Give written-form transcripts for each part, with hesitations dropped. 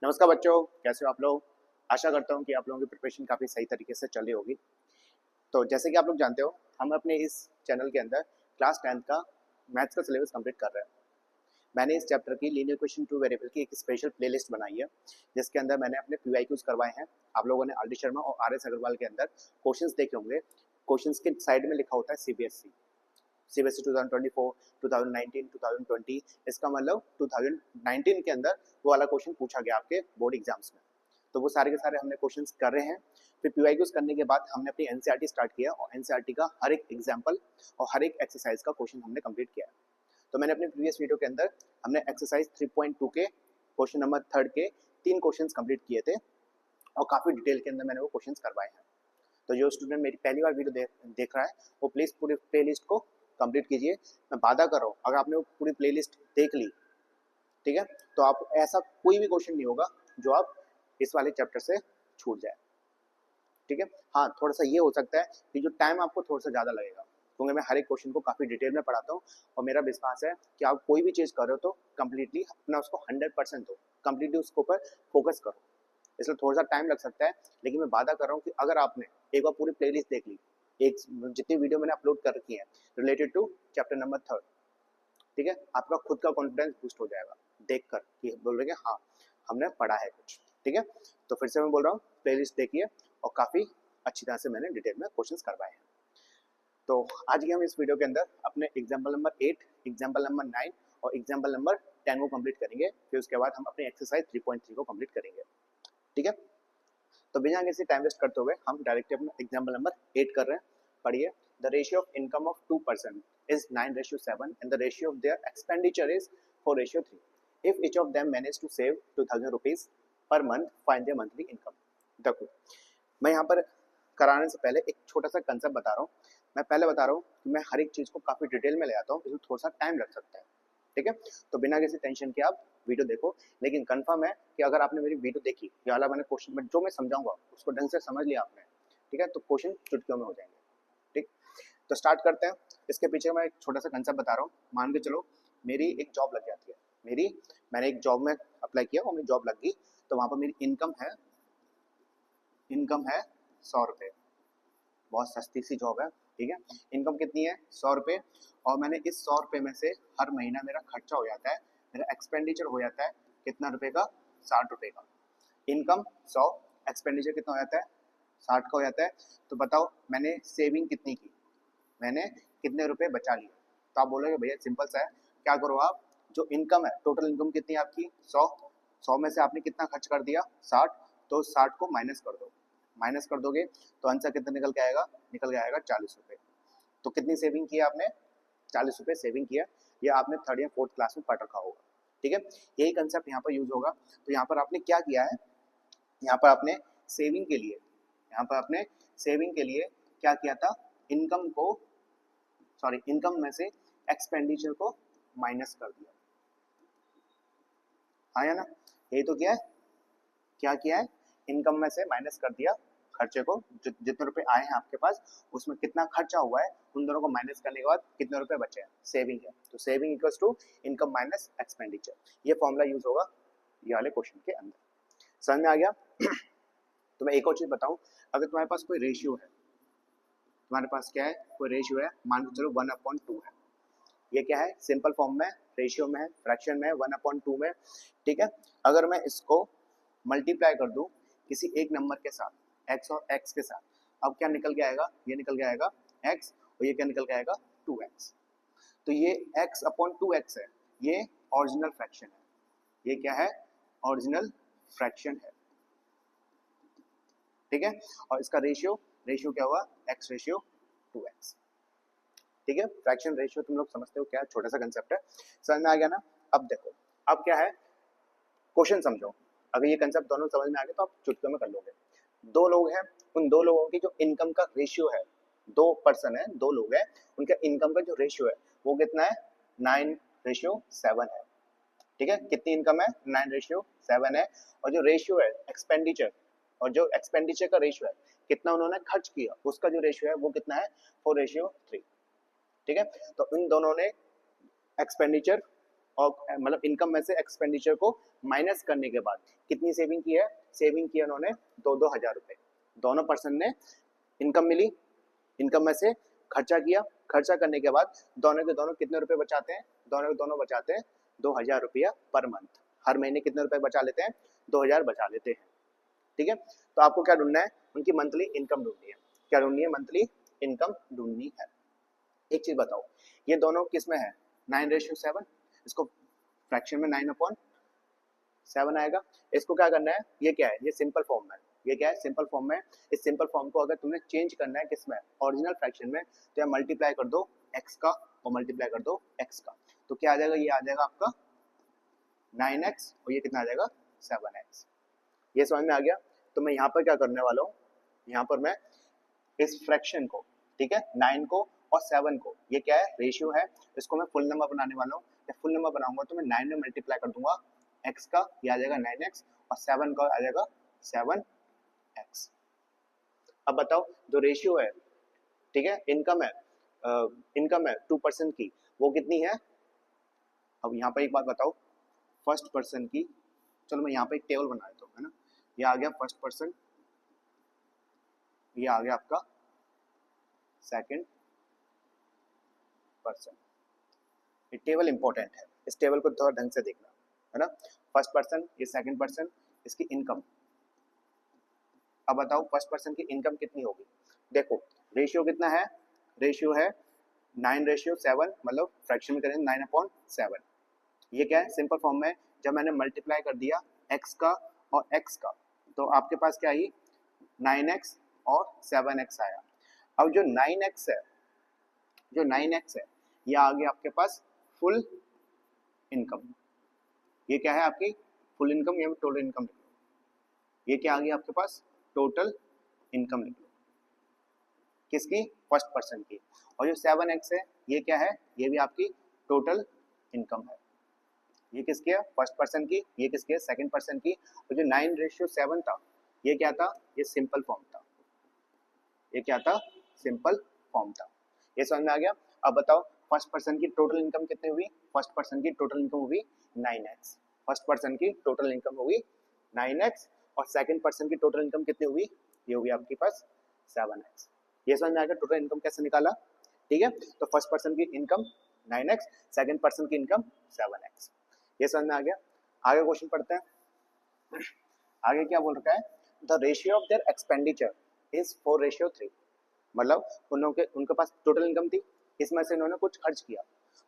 नमस्कार बच्चों, कैसे हो आप लोग। आशा करता हूँ कि आप लोगों की प्रिपरेशन काफ़ी सही तरीके से चल रही होगी। तो जैसे कि आप लोग जानते हो, हम अपने इस चैनल के अंदर क्लास 10th का मैथ्स का सिलेबस कंप्लीट कर रहे हैं। मैंने इस चैप्टर की लीनियर इक्वेशन टू वेरिएबल की एक स्पेशल प्लेलिस्ट बनाई है, जिसके अंदर मैंने अपने PYQs करवाए हैं। आप लोगों ने RD शर्मा और RS अग्रवाल के अंदर क्वेश्चंस देखे होंगे। क्वेश्चंस के साइड में लिखा होता है CBSE 2024, 2019, 2020। इसका मतलब 2019 के अंदर वो वाला क्वेश्चन पूछा गया आपके बोर्ड एग्जाम्स में। तो वो सारे के सारे हमने क्वेश्चंस कर रहे हैं। फिर PYQs करने के बाद हमने अपनी NCERT स्टार्ट किया और NCERT का हर एक एग्जाम्पल और हर एक एक्सरसाइज का क्वेश्चन हमने कंप्लीट किया। तो मैंने अपने प्रीवियस वीडियो के अंदर हमने एक्सरसाइज 3.2 के क्वेश्चन नंबर 3 के 3 क्वेश्चंस कंप्लीट किए थे और काफ़ी डिटेल के अंदर मैंने वो क्वेश्चंस करवाए हैं। तो जो स्टूडेंट मेरी पहली बार वीडियो देख रहा है वो प्लीज़ पूरी प्लेलिस्ट को कंप्लीट कीजिए। मैं वादा कर रहा हूँ, अगर आपने वो पूरी प्लेलिस्ट देख ली, ठीक है, तो आप ऐसा कोई भी क्वेश्चन नहीं होगा जो आप इस वाले चैप्टर से छूट जाए। ठीक है, हाँ, थोड़ा सा ये हो सकता है कि जो टाइम आपको थोड़ा सा ज़्यादा लगेगा, क्योंकि मैं हर एक क्वेश्चन को काफ़ी डिटेल में पढ़ाता हूँ और मेरा विश्वास है कि आप कोई भी चीज़ कर रहे हो तो कम्प्लीटली अपना उसको 100% दो, कम्प्लीटली उसके ऊपर फोकस करो। इसलिए थोड़ा सा टाइम लग सकता है, लेकिन मैं वादा कर रहा हूँ कि अगर आपने एक बार पूरी प्लेलिस्ट देख ली, एक जितनी वीडियो मैंने अपलोड कर रखी है रिलेटेड टू चैप्टर नंबर 3, ठीक है, आपका खुद का कॉन्फिडेंस बूस्ट हो जाएगा देख कर कि बोल रहे हाँ हमने पढ़ा है कुछ। ठीक है, तो फिर से मैं बोल रहा हूँ, प्लेलिस्ट देखिए और काफ़ी अच्छी तरह से मैंने डिटेल में क्वेश्चंस करवाए हैं। तो आज की हम इस वीडियो के अंदर अपने एग्जाम्पल नंबर 8, एग्जाम्पल नंबर 9 और एग्जाम्पल नंबर 10 को कंप्लीट करेंगे। फिर उसके बाद हम अपने एक्सरसाइज 3.3 को कंप्लीट करेंगे। ठीक है, तो बिना किसी टाइम वेस्ट करते हुए हम डायरेक्टली अपना एग्जाम्पल नंबर 8 कर रहे हैं। पढ़िए। The ratio of income of 2% is 9:7 and the ratio of their expenditure is 4:3. If each of them manage to save 2000 rupees per month, find their monthly income. देखो, मैं यहाँ पर कराने से पहले एक छोटा सा कंसेप्ट बता रहा हूँ। मैं पहले बता रहा हूँ कि मैं हर एक चीज़ को काफ़ी डिटेल में ले आता हूँ, इसमें थोड़ा सा टाइम लग सकता है। ठीक है, तो बिना किसी टेंशन के आप वीडियो देखो, लेकिन कंफर्म है कि अगर आपने मेरी वीडियो देखी, ये वाला मैंने क्वेश्चन में जो मैं समझाऊंगा उसको ढंग से समझ लिया आपने, ठीक है, तो क्वेश्चन चुटकियों में हो जाएंगे। ठीक, तो स्टार्ट करते हैं। इसके पीछे मैं एक छोटा सा कंसेप्ट बता रहा हूँ। मान के चलो मेरी एक जॉब लग जाती है, मैंने एक जॉब में अप्लाई किया और मेरी जॉब लग गई, तो वहाँ पर मेरी इनकम है 100 रुपये। बहुत सस्ती सी जॉब है, ठीक है। इनकम कितनी है? 100 रुपये। और मैंने इस 100 रुपये में से हर महीना मेरा खर्चा हो जाता है, मेरा एक्सपेंडिचर हो जाता है कितना रुपए का? 60 रुपये का। इनकम 100, एक्सपेंडिचर कितना हो जाता है? 60 का हो जाता है। तो बताओ मैंने सेविंग कितनी की, मैंने कितने रुपए बचा लिए? तो आप बोलोगे भैया सिंपल सा है, क्या करो आप, जो इनकम है, टोटल इनकम कितनी है आपकी? 100 में से आपने कितना खर्च कर दिया? 60, तो 60 को माइनस कर दो। माइनस कर दोगे तो आंसर कितना निकल के आएगा? निकल के आएगा 40 रुपये। तो कितनी सेविंग की आपने? 40 रुपये सेविंग किया। ये आपने 3rd या 4th क्लास में पढ़ रखा होगा, ठीक है। यही कंसेप्ट यहाँ पर यूज होगा। तो यहाँ पर आपने क्या किया है, यहाँ पर आपने सेविंग के लिए, क्या किया था? इनकम में से एक्सपेंडिचर को माइनस कर दिया, हाँ या ना? यही तो किया है। क्या किया है? इनकम में से माइनस कर दिया खर्चे को, जितने रुपए आए हैं आपके पास उसमें कितना खर्चा हुआ है, उन दोनों को माइनस करने के बाद कितने रुपए बचे हैं? सेविंग है। तो saving equals to income minus expenditure. ये फॉर्मूला यूज होगा ये वाले क्वेश्चन के अंदर। समझ में आ गया? तो मैं एक और चीज बताऊं, अगर तुम्हारे पास कोई रेशियो है, तुम्हारे पास क्या है? कोई रेशियो है, मान के चलो 1/2 है। ये क्या है? सिंपल फॉर्म में, रेशियो में है, फ्रैक्शन में है, 1/2 में, ठीक है। अगर मैं इसको मल्टीप्लाई कर दूं किसी एक नंबर के साथ, x और x के साथ, अब क्या निकल के आएगा? ये निकल के आएगा x, और ये क्या निकल के आएगा? 2x। तो ये x/2x है, ये ओरिजिनल फ्रैक्शन है। ये क्या है? ओरिजिनल फ्रैक्शन है, ठीक है। और इसका रेशियो क्या हुआ? x/2x, ठीक है। फ्रैक्शन रेशियो तुम लोग समझते हो क्या? छोटा सा कंसेप्ट है, समझ में आ गया ना? अब देखो, अब क्या है, क्वेश्चन समझो। अगर ये कंसेप्ट दोनों समझ में आ गया तो आप चुटकियों में कर लोगे। 2 लोग हैं, उन 2 लोगों की जो इनकम का रेशियो है, 2 पर्सन है, 2 लोग हैं, उनका इनकम का जो रेशियो है वो कितना है? 9:7 है, ठीक है। कितनी इनकम है? 9:7 है। और जो रेशियो है एक्सपेंडिचर, और जो एक्सपेंडिचर का रेशियो है, कितना उन्होंने खर्च किया, उसका जो रेशियो है वो कितना है? 4:3, ठीक है। तो इन दोनों ने एक्सपेंडिचर और मतलब इनकम में से एक्सपेंडिचर को माइनस करने के बाद कितनी सेविंग की है, सेविंग की है उन्होंने 2,000 रुपये। दोनों पर्सन ने इनकम मिली, इनकम में से खर्चा किया, खर्चा करने के बाद दोनों के दोनों कितने रुपए बचाते हैं, दोनों के दोनों बचाते हैं 2,000 रुपया पर मंथ। हर महीने कितने रुपए बचा लेते हैं, 2,000 बचा लेते हैं। ठीक है, तो आपको क्या ढूंढना है, उनकी मंथली इनकम ढूंढनी है। क्या ढूंढनी है, मंथली इनकम ढूंढनी है। एक चीज बताओ, ये दोनों किस में है, 9:7, इसको फ्रैक्शन में 9/7 आएगा। इसको क्या करना है, ये क्या है, ये सिंपल फॉर्म में, ये क्या है, सिंपल फॉर्म में। इस सिंपल फॉर्म को अगर तुमने चेंज करना है किसमें, ओरिजिनल फ्रैक्शन में, तो या मल्टीप्लाई कर दो x का और मल्टीप्लाई कर दो x का, तो क्या आ जाएगा, ये आ जाएगा आपका 9x और ये कितना आ जाएगा 7x। ये समझ में आ गया। तो मैं यहाँ पर क्या करने वाला हूँ, यहाँ पर मैं इस फ्रैक्शन को, ठीक है, 9 को और 7 को, ये क्या है, रेशियो है, इसको मैं फुल नंबर बनाने वाला हूँ। या फुल नंबर बनाऊंगा तो मैं 9 में मल्टीप्लाई कर दूंगा x का, ये आ जाएगा 9x, और 7 का आ जाएगा 7x। अब बताओ, जो रेशियो है, ठीक है, इनकम है, इनकम है 2% की, वो कितनी है। अब यहाँ पर एक बात बताओ, फर्स्ट पर्सन की, चलो मैं यहाँ पे एक टेबल बना देता हूँ, है ना। ये आ गया फर्स्ट पर्सन, ये आ गया आपका सेकंड पर्सन। ये टेबल इंपॉर्टेंट है, इस टेबल को थोड़ा ढंग से देखना, है ना। फर्स्ट पर्सन, ये सेकंड पर्सन, इसकी इनकम। अब बताओ फर्स्ट पर्सन की इनकम कितनी होगी। देखो रेशियो कितना है, रेशियो है 9:7, मतलब फ्रैक्शन में करेंगे 9/7। ये क्या है, सिंपल फॉर्म में, जब मैंने मल्टीप्लाई कर दिया x का और x का, तो आपके पास क्या आई, 9x और 7x आया। अब जो 9x है, जो 9x है, ये आ गया आपके पास फुल इनकम। ये क्या है आपकी फुल इनकम, या टोटल इनकम लिख लो। ये क्या आ गया आपके पास, टोटल इनकम लिख लो, किसकी, फर्स्ट पर्सन की। और जो 7x है, ये क्या है, ये भी आपकी टोटल इनकम है। ये किसकी है, फर्स्ट पर्सन की, ये किसकी है, सेकंड पर्सन की। और जो 9:7 था, ये क्या था, ये सिंपल फॉर्म था। ये क्या था, सिंपल फॉर्म था। ये समझ में आ गया। अब बताओ फर्स्ट पर्सन की टोटल इनकम कितनी हुई, फर्स्ट पर्सन की टोटल इनकम हुई 9x। फर्स्ट पर्सन की टोटल इनकम हुई 9x, और सेकंड पर्सन की टोटल इनकम कितनी हुई, ये हुई आपके पास 7x। ये समझ में आ गया टोटल इनकम कैसे निकाला। ठीक है, तो फर्स्ट पर्सन की इनकम 9x, सेकंड पर्सन की इनकम 7x। ये समझ में आ गया। आगे क्वेश्चन पढ़ते हैं। आगे क्या बोल रखा है, the ratio of their expenditure is 4:3। मतलब उनके पास टोटल इनकम थी, इसमें से इन्होंने कुछ खर्च किया,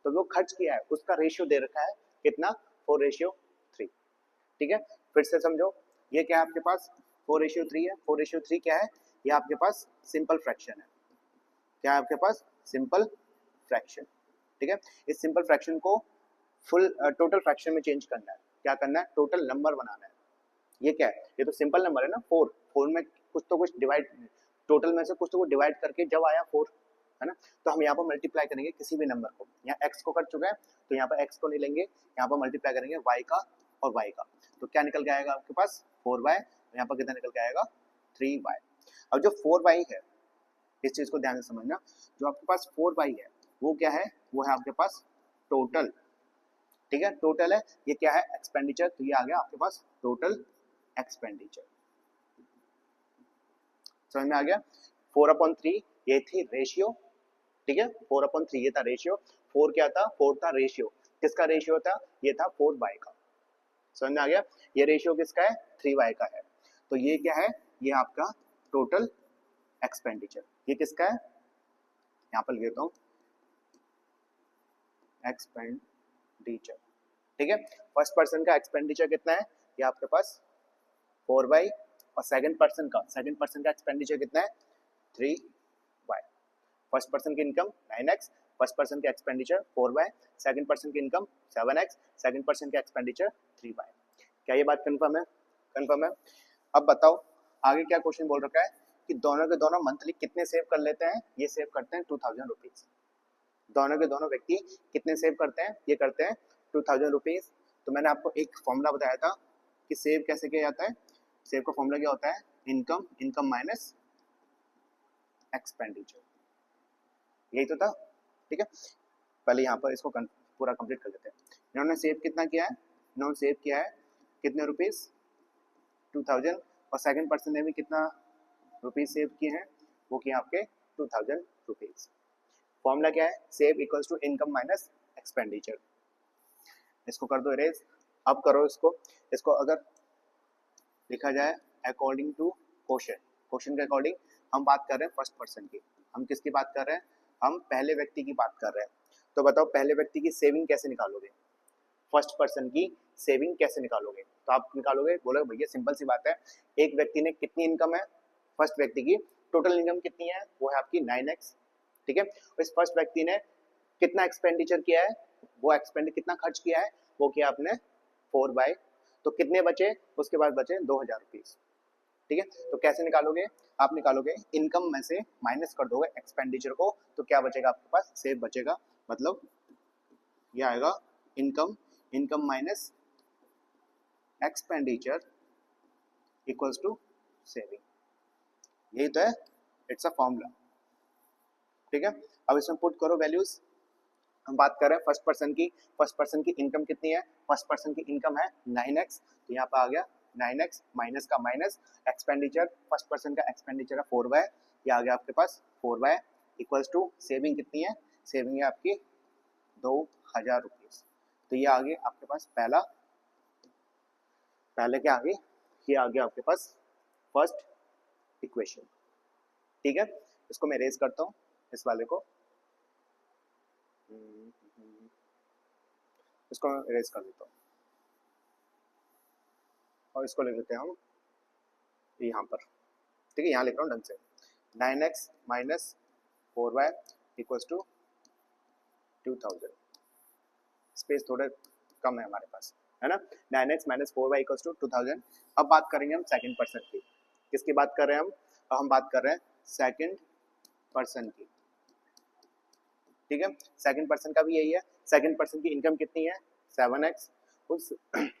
तो वो खर्च किया है उसका रेशियो दे रखा है कितना, 4:3। ठीक है, फिर से समझो, ये क्या है आपके पास 4:3 है। 4:3 क्या है, ये आपके पास सिंपल फ्रैक्शन है। क्या है आपके पास, सिंपल फ्रैक्शन। ठीक है, इस सिंपल फ्रैक्शन को फुल टोटल फ्रैक्शन में चेंज करना है। क्या करना है, टोटल नंबर बनाना है। ये क्या है, ये तो सिंपल नंबर है ना, 4 में कुछ तो कुछ डिवाइड, टोटल में से कुछ तो कुछ डिवाइड करके जब आया 4, है ना, तो हम यहाँ पर मल्टीप्लाई करेंगे किसी भी नंबर को। यहाँ x को कर चुका है, तो यहाँ पर x को नहीं लेंगे, यहाँ पर मल्टीप्लाई करेंगे y का और y का। तो क्या निकल के आएगा आपके पास 4y, यहाँ पर कितना निकल के आएगा 3y। अब जो 4y है, इस चीज को ध्यान से समझना, जो आपके पास 4y है वो क्या है, वो है आपके पास टोटल। ठीक है, टोटल है। ये क्या है, एक्सपेंडिचर, तो ये आ गया आपके पास टोटल एक्सपेंडिचर। समझ में आ गया। 4/3 ये थी रेशियो। ठीक है, 4/3 ये था रेशियो। 4 क्या था, 4 था रेशियो। किसका रेशियो था, ये था 4y का। समझ में आ गया। ये रेशियो किसका है, 3y का है। तो ये क्या है, ये आपका टोटल एक्सपेंडिचर। ये किसका है, यहाँ पर लिख देता हूँ, एक्सपेंडिचर। ठीक है, फर्स्ट पर्सन का एक्सपेंडिचर कितना है, ये आपके पास 4y, और सेकंड पर्सन का एक्सपेंडिचर कितना है 3y। फर्स्ट पर्सन की इनकम 9x, फर्स्ट पर्सन का एक्सपेंडिचर 4y, सेकंड पर्सन की इनकम 7x, सेकंड पर्सन का एक्सपेंडिचर 3y। क्या ये बात कंफर्म है, कंफर्म है। अब बताओ आगे क्या क्वेश्चन बोल रखा है कि दोनों के दोनों मंथली कितने सेव कर लेते हैं, ये सेव करते हैं 2000 रुपीज। दोनों के दोनों व्यक्ति कितने सेव करते हैं, ये करते हैं 2000 रुपीज। तो मैंने आपको एक फॉर्मूला बताया था कि सेव कैसे किया जाता है। सेव का फॉर्मूला क्या होता है, इनकम माइनस एक्सपेंडिचर, यही तो था। ठीक है, पहले यहाँ पर इसको पूरा कंप्लीट कर लेते हैं। इन्होंने सेव कितना किया है, इन्होंने सेव किया है कितने रुपीज़ 2000, और सेकंड पर्सन ने भी कितना रुपीज़ सेव किए हैं, वो किए आपके 2000 रुपीज़। फॉर्मूला क्या है, save equals to income minus expenditure. इसको कर दो इरेज। अब करो इसको अगर लिखा जाए अकॉर्डिंग टू क्वेश्चन के अकॉर्डिंग हम बात कर रहे हैं फर्स्ट पर्सन की। हम किसकी बात कर रहे हैं, हम पहले व्यक्ति की बात कर रहे हैं। तो बताओ पहले व्यक्ति की सेविंग कैसे निकालोगे, फर्स्ट पर्सन की सेविंग कैसे निकालोगे। तो आप निकालोगे, बोलोगे भैया सिंपल सी बात है, एक व्यक्ति ने कितनी इनकम है, फर्स्ट व्यक्ति की टोटल इनकम कितनी है, वो है आपकी 9x। ठीक है, इस फर्स्ट व्यक्ति ने कितना एक्सपेंडिचर किया है, वो एक्सपेंड कितना खर्च किया है, वो किया आपने 4/, तो कितने बचे, उसके बाद बचे 2000 रुपीज। ठीक है, तो कैसे निकालोगे, आप निकालोगे इनकम में से माइनस कर दोगे एक्सपेंडिचर को, तो क्या बचेगा आपके पास, सेव बचेगा। मतलब ये आएगा income minus expenditure equals to saving. यही तो है, इट्स अ फॉर्मूला। ठीक है, अब इसमें पुट करो वैल्यूज। हम बात कर रहे हैं फर्स्ट पर्सन की इनकम कितनी है, फर्स्ट पर्सन की इनकम है 9x, तो यहाँ पे आ गया 9x माइनस का माइनस एक्सपेंडिचर, फर्स्ट पर्सन का एक्सपेंडिचर है 4/, ये आ गया आपके पास 4/, इक्वल्स टू सेविंग कितनी है, सेविंग है आपकी 2000 रुपीज। तो ये आ गया आपके पास पहले क्या आ गई, ये आ गया आपके पास फर्स्ट इक्वेशन। ठीक है, इसको मैं रेज करता हूँ इस वाले को, इसको रेज कर देता हूँ और इसको लिख लेते हैं हम यहाँ पर। ठीक है, यहाँ लिख रहा हूँ ढंग से, 9x minus 4y equals to 2000। Space थोड़े कम है हमारे पास, है ना। 9x minus 4y equals to 2000। अब बात करेंगे हम सेकंड पर्सन की। किसकी बात कर रहे हैं हम, हम बात कर रहे हैं सेकंड पर्सन की। ठीक है, सेकंड पर्सन का भी यही है, सेकंड पर्सन की इनकम कितनी है 7x। उस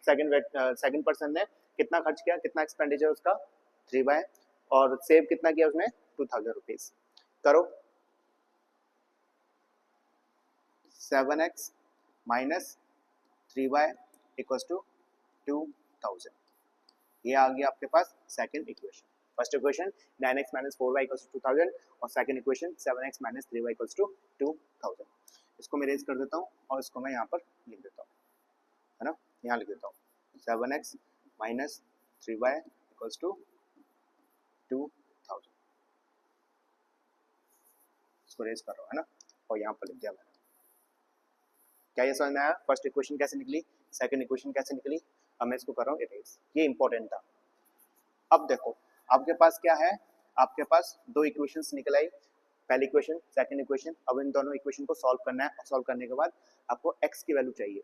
सेकंड पर्सन ने कितना खर्च किया, कितना एक्सपेंडिचर उसका 3/, और सेव कितना किया उसने 2000 रुपीज। करो 7x माइनस 3/, इक्वल्स टू 2000। ये आ गया आपके पास second equation. First equation 9x minus 4y equals to 2000, और second equation 7x minus 3y equals to 2000। इसको मैं रेज कर देता हूँ और इसको मैं यहाँ पर लिख देता हूँ, है ना, यहाँ लिख देता हूँ 7x minus 3y equals to 2000। इसको रेज कर रहा हूँ, है ना, और यहाँ पर लिख दिया मैंने। क्या ये समझ में आया, फर्स्ट इक्वेशन कैसे निकली, सेकंड इक्वेशन कैसे निकली। अब मैं इसको कर रहा हूँ इरेज, ये इंपॉर्टेंट था। अब देखो आपके पास क्या है, आपके पास दो इक्वेशंस निकल आई, पहली इक्वेशन सेकंड इक्वेशन। अब इन दोनों इक्वेशन को सॉल्व करना है, और सॉल्व करने के बाद आपको x की वैल्यू चाहिए।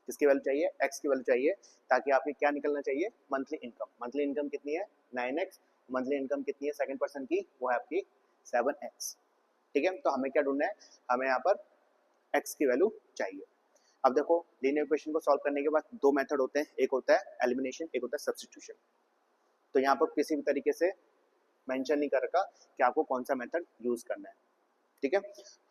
किसकी वैल्यू चाहिए, x की वैल्यू चाहिए, ताकि आपकी क्या निकलना चाहिए, मंथली इनकम। मंथली इनकम कितनी है 9x, मंथली इनकम कितनी है सेकंड पर्सन की, वो है आपकी 7x। ठीक है, तो हमें क्या ढूंढना है, हमें यहाँ पर x की वैल्यू चाहिए। अब देखो लीनियर इक्वेशन को सॉल्व करने के बाद दो मेथड होते हैं, एक होता है एलिमिनेशन, एक होता है सब्स्टिट्यूशन। तो यहाँ पर किसी भी तरीके से मेंशन नहीं कर रखा कि आपको कौन सा मेथड यूज करना है। ठीक है,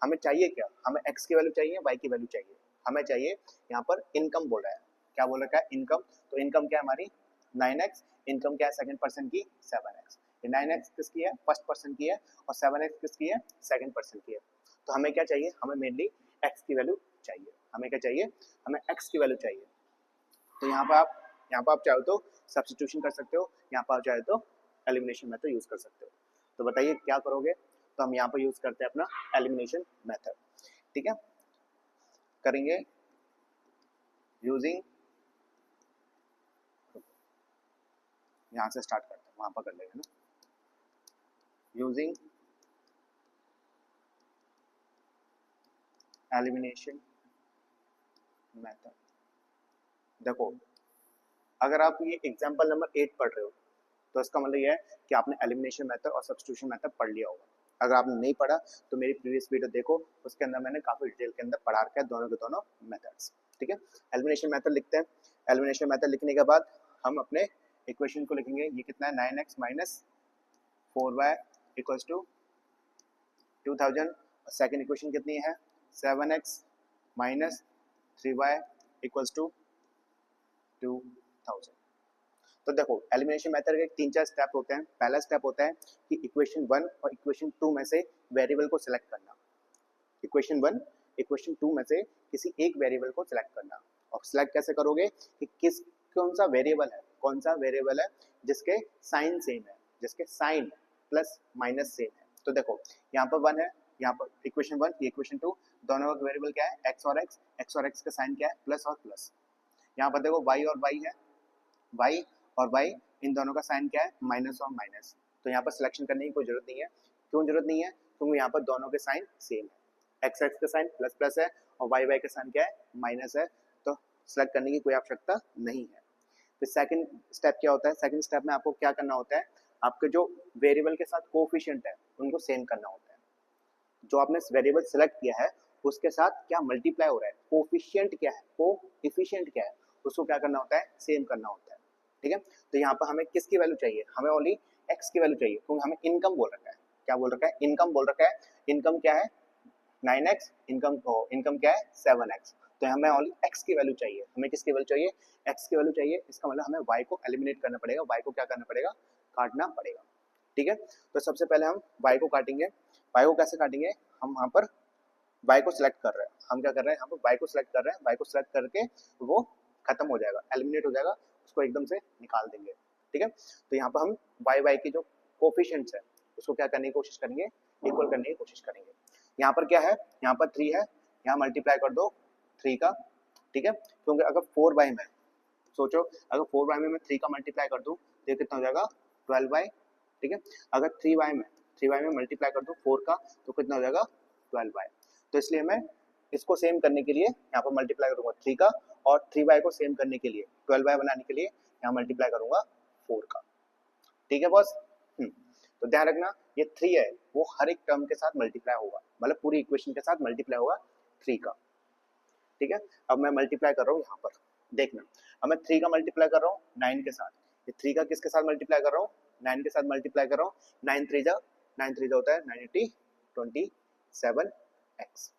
हमें चाहिए क्या, हमें x की वैल्यू चाहिए, y की वैल्यू चाहिए। हमें चाहिए यहाँ पर इनकम बोल रहा है, क्या बोल रखा है, इनकम। तो इनकम क्या है हमारी 9x, इनकम क्या है सेकंड पर्सन की 7x। ये 9x किसकी है, फर्स्ट पर्सन की है, और 7x किसकी है, सेकंड पर्सन की है। तो हमें क्या चाहिए, हमें मेनली x की वैल्यू चाहिए। हमें क्या चाहिए, हमें x की वैल्यू चाहिए। तो यहाँ पर आप चाहो तो सब्स्टिट्यूशन कर सकते हो, यहाँ पर चाहे तो एलिमिनेशन मेथड यूज कर सकते हो। तो बताइए क्या करोगे, तो हम यहाँ पर यूज करते हैं अपना एलिमिनेशन मेथड। ठीक है, करेंगे यूजिंग, यहाँ से स्टार्ट करते हैं, वहां पर कर लेंगे ना, यूजिंग एलिमिनेशन मेथड। देखो अगर आप ये एग्जाम्पल नंबर 8 पढ़ रहे हो, तो इसका मतलब ये है कि आपने एलिमिनेशन मेथड और सब्स्टिट्यूशन मेथड पढ़ लिया होगा। अगर आपने नहीं पढ़ा तो मेरी प्रीवियस वीडियो देखो, उसके अंदर मैंने काफी डिटेल के अंदर पढ़ा रखा है दोनों के दोनों मेथड्स। ठीक है, एलिमिनेशन मेथड लिखते हैं। एलिमिनेशन मेथड लिखने के बाद हम अपने इक्वेशन को लिखेंगे, ये कितना है 9x minus 4y equals to 2000। Second equation कितनी है 7x minus 3y equals to 2000। तो देखो एलिमिनेशन मेथड के 3-4 स्टेप होते हैं। पहला स्टेप होता है कि इक्वेशन 1 और इक्वेशन 2 में से वेरिएबल को सिलेक्ट करना। इक्वेशन 1 इक्वेशन 2 में से किसी एक वेरिएबल को सिलेक्ट करना। और सिलेक्ट कैसे करोगे कि कौन सा वेरिएबल है जिसके साइन सेम है, जिसके साइन प्लस माइनस सेम है। तो देखो यहाँ पर 1 है, यहाँ पर इक्वेशन 1 इक्वेशन 2 दोनों का वेरिएबल क्या है, x और x का साइन क्या है, प्लस और प्लस। यहाँ पर देखो y और y है, y और y इन दोनों का साइन क्या है, माइनस और माइनस। तो यहाँ पर सिलेक्शन करने की कोई जरूरत नहीं है। क्यों जरूरत नहीं है? क्योंकि यहाँ पर दोनों के साइन सेम है, x का साइन प्लस प्लस है और y का साइन क्या है, माइनस है। तो सिलेक्ट करने की कोई आवश्यकता नहीं है। फिर सेकंड स्टेप क्या होता है? सेकंड स्टेप में आपको क्या करना होता है, आपके जो वेरिएबल के साथ कोएफिशिएंट है उनको सेम करना होता है। जो आपने वेरिएबल सिलेक्ट किया है उसके साथ क्या मल्टीप्लाई हो रहा है, कोएफिशिएंट क्या है, कोएफिशिएंट क्या है, उसको क्या करना होता है, सेम करना होता है। ठीक है, तो यहाँ पर हमें किसकी वैल्यू चाहिए, हमें ओनली x की वैल्यू चाहिए, क्योंकि हमें इनकम बोल रखा है। क्या बोल रखा है? इनकम बोल रखा है। इनकम क्या है, 9x, इनकम क्या है, 7x। तो हमें ओनली x की वैल्यू चाहिए। हमें किसकी वैल्यू चाहिए, x की वैल्यू चाहिए। इसका मतलब हमें y को एलिमिनेट करना पड़ेगा, y को क्या करना पड़ेगा, काटना पड़ेगा। ठीक है, तो सबसे पहले हम y को काटेंगे। y को कैसे काटेंगे, हम वहाँ पर y को सिलेक्ट कर रहे हैं। हम क्या कर रहे हैं, यहाँ पर y को सिलेक्ट कर रहे हैं। y को सिलेक्ट करके वो खत्म हो जाएगा, एलिमिनेट हो जाएगा, उसको एकदम से निकाल देंगे। ठीक है, तो यहाँ पर हम y की जो कोएफिशिएंट्स है उसको क्या करने की कोशिश करेंगे, इक्वल करने की कोशिश करेंगे। यहाँ पर क्या है, यहाँ पर 3 है, यहाँ मल्टीप्लाई कर दो 3 का। ठीक है, क्योंकि अगर 4y में सोचो, अगर 4y में मैं 3 का मल्टीप्लाई कर दूँ तो कितना हो जाएगा, 12y। ठीक है, अगर 3y में मल्टीप्लाई कर दूँ 4 का तो कितना हो जाएगा, 12y। तो इसलिए मैं इसको सेम करने के लिए यहाँ पर मल्टीप्लाई करूंगा 3 का, और 3y को सेम करने के लिए 12y बनाने के लिए यहाँ मल्टीप्लाई करूंगा 4 का। ठीक है बॉस। तो ध्यान रखना ये 3 है वो हर एक टर्म के साथ मल्टीप्लाई होगा, मतलब पूरी इक्वेशन के साथ मल्टीप्लाई होगा 3 का। ठीक है, अब मैं मल्टीप्लाई कर रहा हूँ यहाँ पर, देखना अब मैं 3 का मल्टीप्लाई कर रहा हूँ 9 के साथ। ये 3 का किसके साथ मल्टीप्लाई कर रहा हूँ, 9 के साथ मल्टीप्लाई कर रहा हूँ। 9 3 जा होता है 980 27x।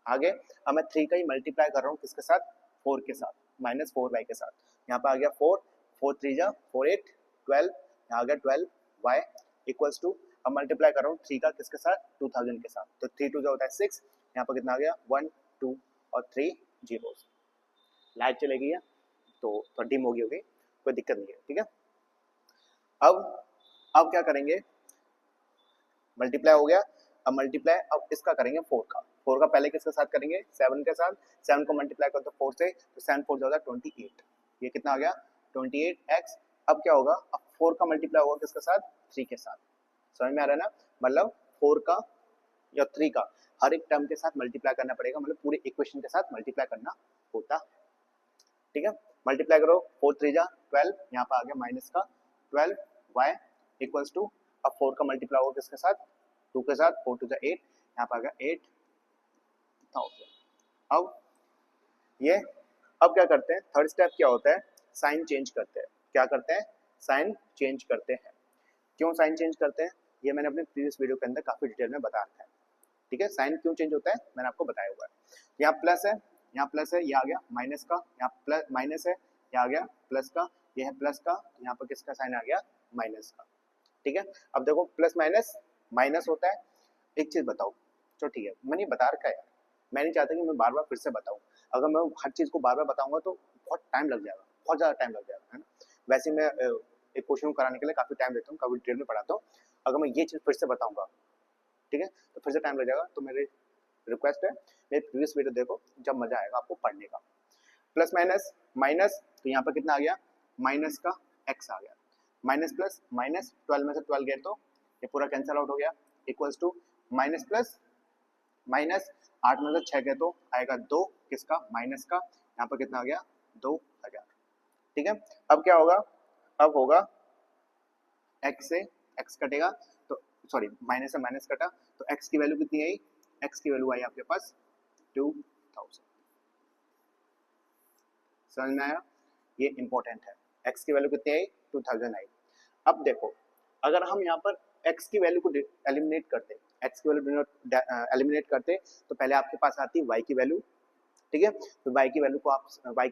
आगे अब मैं 3 का ही मल्टीप्लाई कर रहा हूँ किसके साथ, 4 के साथ, माइनस 4y के साथ। यहाँ पर आ गया 4 4 3 4 8 12, यहाँ आ गया 12y इक्वल्स टू, अब मल्टीप्लाई कर रहा हूँ 3 का किसके साथ, 2000 के साथ। तो 3 2 होता है 6, यहाँ पर कितना आ गया 1 2 और 3 जीरोस। लाइट चली गई है तो थोड़ा डिम होगी, कोई दिक्कत नहीं है। ठीक है, अब क्या करेंगे, मल्टीप्लाई हो गया, अब मल्टीप्लाई अब इसका करेंगे 4 का पहले किसके साथ करेंगे, 7 के साथ। 7 को मल्टीप्लाई कर दो 4 से, तो 7 4 होता है 28। ये कितना आ गया, 28x। अब क्या होगा, अब 4 का मल्टीप्लाई होगा किसके साथ, 3 के साथ। समझ में आ रहा है ना, मतलब 4 का या 3 का हर एक टर्म के साथ मल्टीप्लाई करना पड़ेगा, मतलब पूरे इक्वेशन के साथ मल्टीप्लाई करना होता है। ठीक है, मल्टीप्लाई करो 4 3 12, यहाँ पर आ गया माइनस का 12y इक्वल्स टू, अब 4 का मल्टीप्लाई होगा किसके साथ, 2 के साथ, 4 2 8, यहाँ पर आ गया 8000। अब क्या करते हैं, थर्ड स्टेप क्या होता है, साइन चेंज करते हैं। क्या करते हैं, साइन चेंज करते हैं। क्यों साइन चेंज करते हैं, ये मैंने अपने प्रीवियस वीडियो के अंदर काफी डिटेल में बता रखा है। ठीक है, साइन क्यों चेंज होता है मैंने आपको बताया हुआ है। यहाँ प्लस है, यहाँ प्लस है, ये आ गया माइनस का, यहाँ प्लस माइनस है, ये आ गया प्लस का, ये है प्लस का, यहाँ पर किसका साइन आ गया, माइनस का। ठीक है, अब देखो प्लस माइनस माइनस होता है। एक चीज बताओ, तो ठीक है मैंने बता रखा है यार, मैं नहीं चाहता कि मैं बार बार फिर से बताऊं। अगर मैं हर चीज को बार बार बताऊंगा तो बहुत टाइम लग जाएगा, बहुत ज्यादा टाइम लग जाएगा, है ना। वैसे मैं एक क्वेश्चन को कराने के लिए काफी टाइम देता हूँ, काफी डिटेल में पढ़ाता हूँ। अगर मैं ये चीज फिर से बताऊंगा, ठीक है, तो फिर से टाइम लग जाएगा। तो मेरी रिक्वेस्ट है, मेरे प्रीवियस वीडियो देखो, जब मजा आएगा आपको पढ़ने का। प्लस माइनस माइनस, तो यहाँ पर कितना आ गया, माइनस का x आ गया, माइनस प्लस माइनस, 12 में से 12 गए तो ये पूरा कैंसिल आउट हो गया, equals to minus plus minus, 8 में से 6 गए तो आएगा 2 किसका, माइनस का, यहाँ पर कितना आ गया 2000। ठीक है, अब क्या होगा, अब होगा x से x कटेगा, तो सॉरी माइनस से माइनस कटा, तो x की वैल्यू कितनी आई, x की वैल्यू आई आपके पास 2000। समझ में आया, ये इंपॉर्टेंट है। x की वैल्यू कितनी आई, 2000 आई। अब देखो अगर हम यहाँ पर x की वैल्यू को एलिमिनेट करते, x की वैल्यू एलिमिनेट करते, तो पहले आपके पास आती y की वैल्यू, ठीक है। तो y की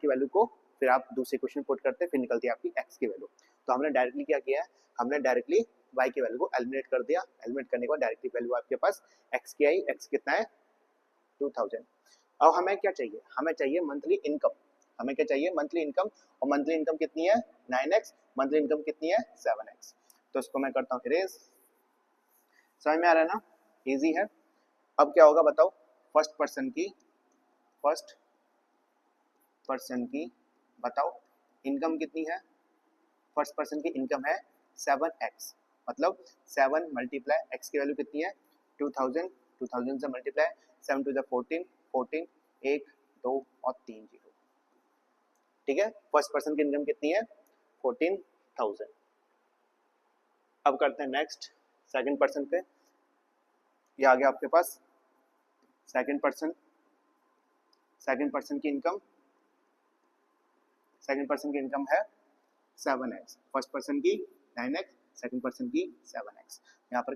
वैल्यू को फिर आप दूसरे क्वेश्चन पुट करते हैं, फिर निकलती है आपकी x की वैल्यू। तो हमने डायरेक्टली क्या किया है, हमने डायरेक्टली y की वैल्यू को एलिमिनेट कर दिया। एलिमिनेट करने के बाद डायरेक्टली वैल्यू आपके पास x की आई, x कितना है 2000। अब हमें क्या चाहिए, हमें चाहिए मंथली इनकम। हमें क्या चाहिए, मंथली इनकम। और मंथली इनकम कितनी है 9x, मंथली इनकम कितनी है 7x। तो इसको मैं करता हूँ इरेज। समझ में आ रहा है ना, इजी है। अब क्या होगा बताओ, फर्स्ट पर्सन की बताओ इनकम कितनी है। फर्स्ट पर्सन की इनकम है 7x, मतलब 7 मल्टीप्लाई x की वैल्यू कितनी है 2000, 2000 से मल्टीप्लाई 7 टू द 14, 14 1 2 और 3 जीरो। ठीक है, फर्स्ट पर्सन की इनकम कितनी है 14,000। अब करते हैं नेक्स्ट सेकंड पर्सन पे। ये आ गया आपके पास सेकंड पर्सन की इनकम। सेकंड पर्सन की इनकम है 7x, फर्स्ट पर्सन की 9x, सेकंड पर्सन की 7x। यहाँ पर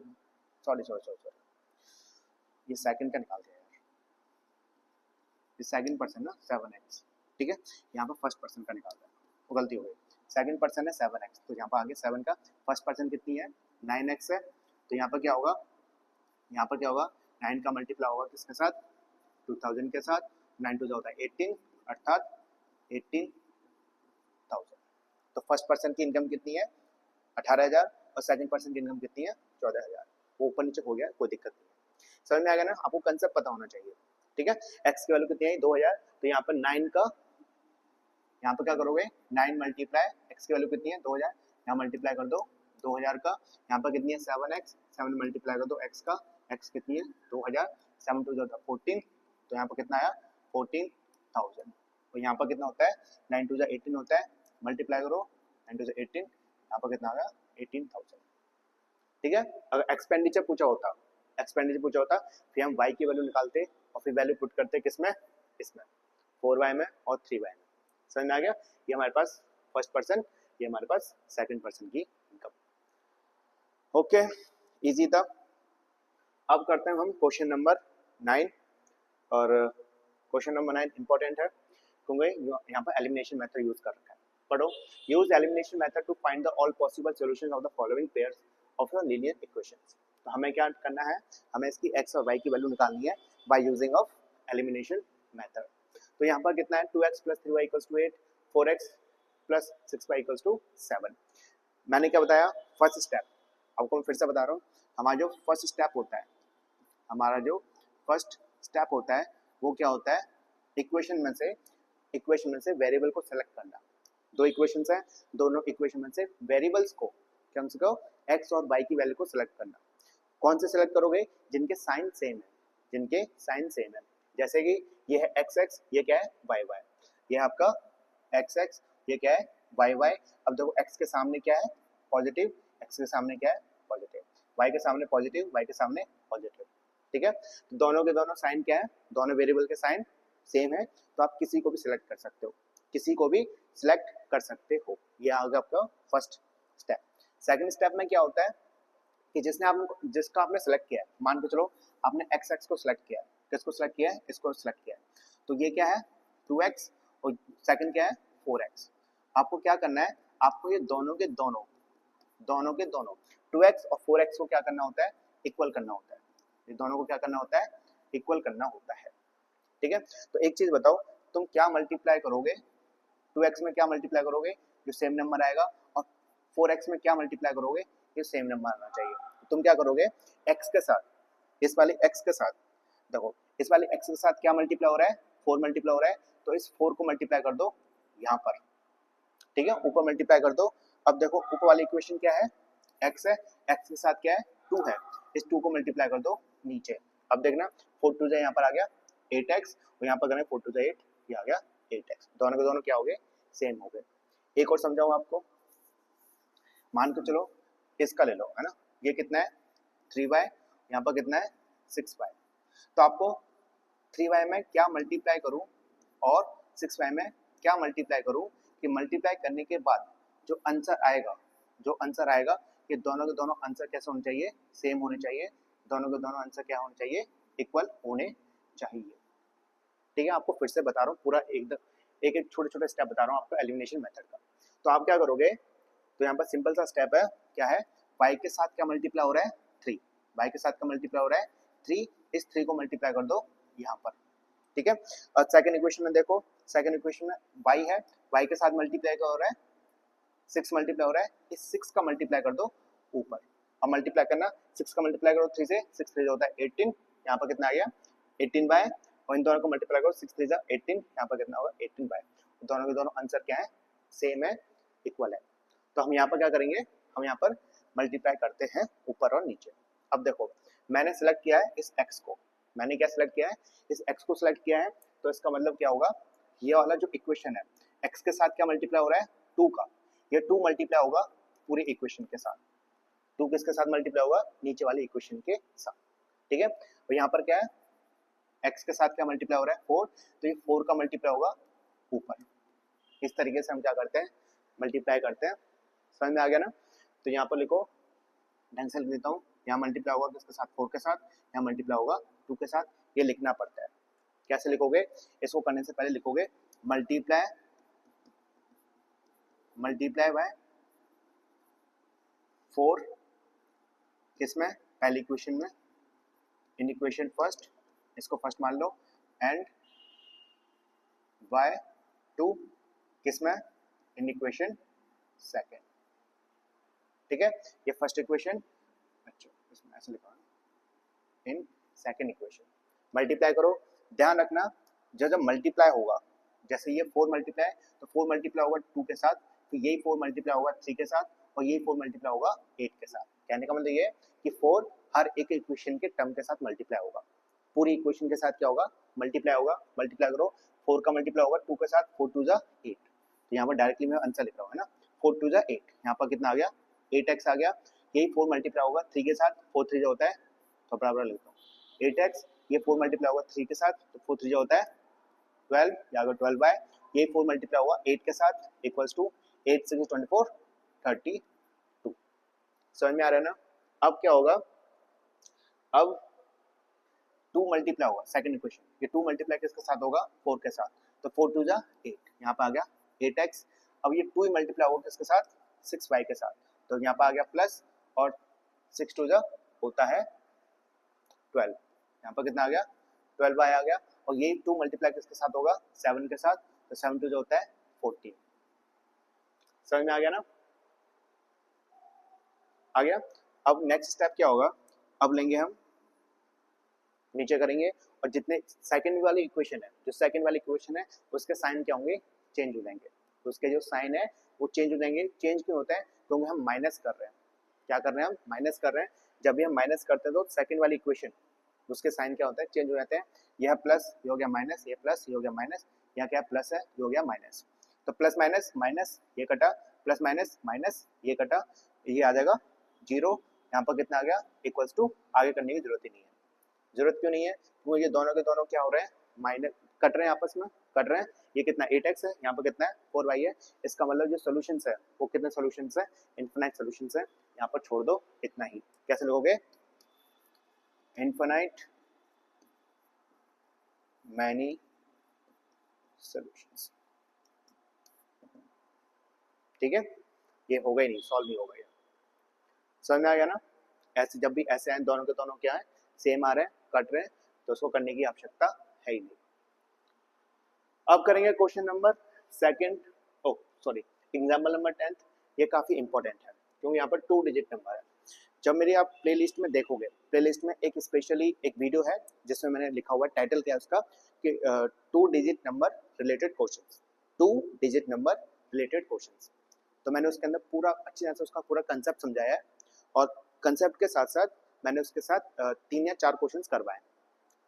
सॉरी ये सेकंड का निकाल दिया यार, ये सेकंड पर्सन ना 7x। ठीक है, यहाँ पर फर्स्ट पर्सन का निकाल दिया, वो गलती हो गई। सेकंड पर्सन है 7x, तो यहाँ पर आगे 7 का, फर्स्ट पर्सन कितनी है 9x है। तो यहाँ पर क्या होगा, 9 का मल्टीप्लाई होगा किसके साथ 2000 के साथ, 9 टू होता है 18, अर्थात 18,000। तो फर्स्ट पर्सन की इनकम कितनी है 18,000 और सेकंड पर्सन की इनकम कितनी है 14,000। वो ऊपर नीचे हो गया, कोई दिक्कत नहीं है। समझ में आ गया ना, आपको कंसेप्ट पता होना चाहिए। ठीक है, एक्स की वैल्यू कितनी है 2000, तो यहाँ पर 9 का, यहाँ पर क्या करोगे 9 मल्टीप्लाई एक्स की वैल्यू कितनी है 2000, यहाँ मल्टीप्लाई कर दो 2000 का, यहाँ पर कितनी है 7x, 7 मल्टीप्लाई कर दो x का, x कितनी है 2000, 7 टू 14, तो यहाँ पर कितना आया 14,000। तो यहाँ पर कितना होता है 9 टू 18 होता है, मल्टीप्लाई करो 9 टू 18, यहाँ पर कितना आ गया 18,000। ठीक है, अगर एक्सपेंडिचर पूछा होता फिर हम y की वैल्यू निकालते और फिर वैल्यू पुट करते किसमें, इसमें 4y में और 3y में। समझ में आ गया, ये हमारे पास फर्स्ट पर्सन, ये हमारे पास सेकंड पर्सन की इनकम। ओके, इजी था। अब करते हैं हम क्वेश्चन नंबर 9, और क्वेश्चन नंबर 9 इंपॉर्टेंट है क्योंकि यहाँ पर एलिमिनेशन मेथड यूज कर रखा है। पढ़ो, use elimination method to find the all possible solutions of the following pairs of the linear equations. तो हमें क्या करना है, हमें इसकी x और y की वैल्यू निकालनी है by using of elimination method. तो यहाँ पर कितना है 2x plus 3y equals to 8, 4x plus 6y equals to 7। मैंने क्या बताया, फर्स्ट स्टेप, आपको मैं फिर से बता रहा हूँ, हमारा जो फर्स्ट स्टेप होता है वो क्या होता है, इक्वेशन में से वेरिएबल को सेलेक्ट करना। दो इक्वेशंस हैं, दोनों इक्वेशन में से वेरिएबल्स को क्या हमको x और y की वैल्यू को सेलेक्ट करना। कौन से सेलेक्ट करोगे, जिनके साइन सेम है, जैसे कि ये है xx, ये क्या है yy, ये है आपका xx, ये क्या है yy। अब देखो x के सामने क्या है पॉजिटिव, x के सामने क्या है पॉजिटिव, y के सामने पॉजिटिव, y के सामने पॉजिटिव। ठीक है, तो दोनों के दोनों साइन क्या है, दोनों वेरिएबल के साइन सेम है, तो आप किसी को भी सिलेक्ट कर सकते हो, ये आ गया आपका फर्स्ट स्टेप। सेकंड स्टेप में क्या होता है कि जिसका आपने सेलेक्ट किया है, मान के चलो आपने xx को सिलेक्ट किया है, किसको सिलेक्ट किया है, इसको सिलेक्ट किया है, तो ये क्या है 2x और सेकंड क्या है 4x। आपको क्या करना है, आपको ये दोनों के दोनों 2x और 4x को क्या करना होता है, इक्वल करना होता है। ये दोनों को क्या करना होता है, इक्वल करना होता है। ठीक है, तो एक चीज बताओ, तुम क्या मल्टीप्लाई करोगे, 2x में क्या मल्टीप्लाई करोगे, जो सेम नंबर आएगा, और 4x में क्या मल्टीप्लाई करोगे, ये सेम नंबर आना चाहिए। तो तुम क्या करोगे, x के साथ, इस वाले x के साथ, देखो इस वाले x के साथ क्या मल्टीप्लाई हो रहा है 4 मल्टीप्लाई हो रहा है, तो इस 4 को मल्टीप्लाई कर दो यहाँ पर। ठीक है, ऊपर मल्टीप्लाई कर दो। अब देखो ऊपर वाली इक्वेशन क्या है, x है, x के साथ क्या है 2 है, इस 2 को मल्टीप्लाई कर दो नीचे। अब देखना 4 टू यहाँ पर आ गया 8x, और यहाँ पर करें 4 टू 8, ये आ गया 8x। दोनों के दोनों क्या हो गए, सेम हो गए। एक और समझाऊं आपको, मान के चलो इसका ले लो, है ना, ये कितना है 3y, यहाँ पर कितना है 6y। तो आपको 3y में क्या मल्टीप्लाई करूं और 6y में क्या मल्टीप्लाई करूं, कि मल्टीप्लाई करने के बाद जो आंसर आएगा कि दोनों के दोनों आंसर कैसे होने चाहिए, सेम होने चाहिए। दोनों के दोनों आंसर क्या होने चाहिए, इक्वल होने चाहिए। ठीक है, आपको फिर से बता रहा हूँ पूरा एकदम एक एक छोटे छोटे स्टेप बता रहा हूँ आपको एलिमिनेशन मेथड का। तो आप क्या करोगे, तो यहाँ पर सिंपल सा स्टेप है, क्या है, y के साथ क्या मल्टीप्लाई हो रहा है 3, y के साथ का मल्टीप्लाई हो रहा है 3, इस 3 को मल्टीप्लाई कर दो यहाँ पर, ठीक है। और सेकंड इक्वेशन में देखो, सेकंड इक्वेशन में y है, y के साथ मल्टीप्लाई क्या हो रहा है 6 मल्टीप्लाई हो रहा है, इस 6 का मल्टीप्लाई कर दो ऊपर। अब मल्टीप्लाई करना, 6 का मल्टीप्लाई करो 3 से, 6 3 होता है 18, यहाँ पर कितना आ गया 18 बाय, और इन दोनों को मल्टीप्लाई करो 6 3 18, यहाँ पर कितना होगा 18 बाय, दोनों के दोनों आंसर क्या है, सेम है, इक्वल है। तो हम यहाँ पर क्या करेंगे, हम यहाँ पर मल्टीप्लाई करते हैं ऊपर और नीचे। अब देखो मैंने सेलेक्ट किया है इस x को, मैंने क्या सेलेक्ट किया है, इस x को सेलेक्ट किया है, तो इसका मतलब क्या होगा, ये वाला जो इक्वेशन है x के साथ क्या मल्टीप्लाई हो रहा है 2 का, ये 2 मल्टीप्लाई होगा पूरी इक्वेशन के साथ, 2 किसके साथ मल्टीप्लाई होगा, नीचे वाली इक्वेशन के साथ, ठीक है। और यहाँ पर क्या है, x के साथ क्या मल्टीप्लाई हो रहा है 4, तो ये 4 का मल्टीप्लाई होगा ऊपर। इस तरीके से हम क्या करते हैं, मल्टीप्लाई करते हैं, समझ में आ गया ना। तो यहाँ पर लिखो, ढंग से लिख देता हूँ, यहाँ मल्टीप्लाई होगा किसके साथ 4 के साथ, यहाँ मल्टीप्लाई होगा 2 के साथ, ये लिखना पड़ता है। कैसे लिखोगे, इसको करने से पहले लिखोगे मल्टीप्लाई बाय 4 किसमें, पहली इक्वेशन में, इन इक्वेशन फर्स्ट, इसको फर्स्ट मान लो, एंड बाय 2 किसमें, इन इक्वेशन सेकेंड, ठीक है। ये फर्स्ट इक्वेशन, अच्छा इसमें ऐसे लिखा इन सेकेंड इक्वेशन, मल्टीप्लाई करो। ध्यान रखना जब मल्टीप्लाई होगा, जैसे ये 4 मल्टीप्लाई, तो 4 मल्टीप्लाई होगा 2 के साथ, तो यही 4 मल्टीप्लाई होगा 3 के साथ, और यही 4 मल्टीप्लाई होगा 8 के साथ। कहने का मतलब ये है कि 4 हर एक इक्वेशन के टर्म के साथ मल्टीप्लाई होगा, पूरी इक्वेशन के साथ क्या होगा, मल्टीप्लाई होगा। मल्टीप्लाई करो, 4 का मल्टीप्लाई होगा 2 के साथ, 4 2 जा 8, तो यहाँ पर डायरेक्टली मैं आंसर लिख रहा हूँ, है ना, 4 2 जा 8, यहाँ पर कितना आ गया 8x आ गया। यही 4 मल्टीप्लाई होगा 3 के साथ, 4 3 जो होता है, तो बराबर लिखता हूँ 8x, ये 4 मल्टीप्लाई होगा 3 के साथ, तो 4 3 जो होता है 12, या 12 बाय, ये 4 मल्टीप्लाई होगा 8 के साथ, इक्वल्स टू 8 6 24 32। समझ में आ रहा है ना। अब क्या होगा, अब 2 मल्टीप्लाई होगा सेकंड इक्वेशन, ये 2 मल्टीप्लाई किसके साथ होगा 4 के साथ, तो 4 2 जा 8, यहाँ पे आ गया 8x। अब ये 2 मल्टीप्लाई होगा किसके साथ 6y के साथ, तो यहाँ पे आ गया प्लस, और 6 2 जा होता है 12, यहाँ पर कितना आ गया 12y आ गया। और ये 2 मल्टीप्लाई किसके साथ होगा 7 के साथ, तो 7 2 जो होता है 14। समझ में आ गया ना, आ गया। अब नेक्स्ट स्टेप क्या होगा, अब लेंगे हम नीचे करेंगे, और जितने सेकंड वाली इक्वेशन है, जो सेकंड वाली इक्वेशन है उसके साइन क्या होंगे, चेंज हो जाएंगे, तो उसके जो साइन है वो चेंज हो जाएंगे। चेंज क्यों होता है, क्योंकि हम माइनस कर रहे हैं, क्या कर रहे हैं हम माइनस कर रहे हैं। जब भी हम माइनस करते हैं तो सेकंड वाली इक्वेशन उसके साइन क्या होता है, चेंज हो जाते हैं। यह प्लस, ये हो गया माइनस, ये प्लस, ये हो गया माइनस, यहाँ क्या प्लस है, ये हो गया माइनस, तो प्लस माइनस माइनस, ये कटा, प्लस माइनस माइनस, ये कटा, ये आ जाएगा 0, यहाँ पर कितना आ गया इक्वल्स टू, आगे करने की जरूरत ही नहीं है। जरूरत क्यों नहीं है, क्योंकि ये दोनों के दोनों क्या हो रहे हैं, माइनस कट रहे हैं, आपस में कट रहे हैं। ये कितना 8x है, यहाँ पर कितना है 4y है, इसका मतलब जो सॉल्यूशंस है वो कितने सॉल्यूशंस है, इनफिनाइट सॉल्यूशंस है, यहाँ पर छोड़ दो इतना ही। कैसे लिखोगे, इनफिनाइट मैनी सॉल्यूशंस, ठीक है, ये होगा ही नहीं, सॉल्व नहीं होगा ये। समझ में आ गया ना। ऐसे जब भी ऐसे हैं, दोनों के दोनों क्या है सेम आ रहे हैं, कट रहे हैं, तो उसको करने की आवश्यकता है ही नहीं। अब करेंगे क्वेश्चन नंबर सेकंड, ओ सॉरी एग्जाम्पल नंबर 10। ये काफी इंपॉर्टेंट है क्योंकि यहाँ पर 2 डिजिट नंबर है। जब मेरी आप प्लेलिस्ट में देखोगे, प्लेलिस्ट में एक स्पेशली एक वीडियो है जिसमें मैंने लिखा हुआ है, टाइटल क्या है उसका कि 2 digit number related questions, 2 digit number related questions. तो मैंने उसके अंदर पूरा अच्छी तरह से उसका पूरा कंसेप्ट समझाया है, और कंसेप्ट के साथ साथ मैंने उसके साथ 3 या 4 क्वेश्चंस करवाए,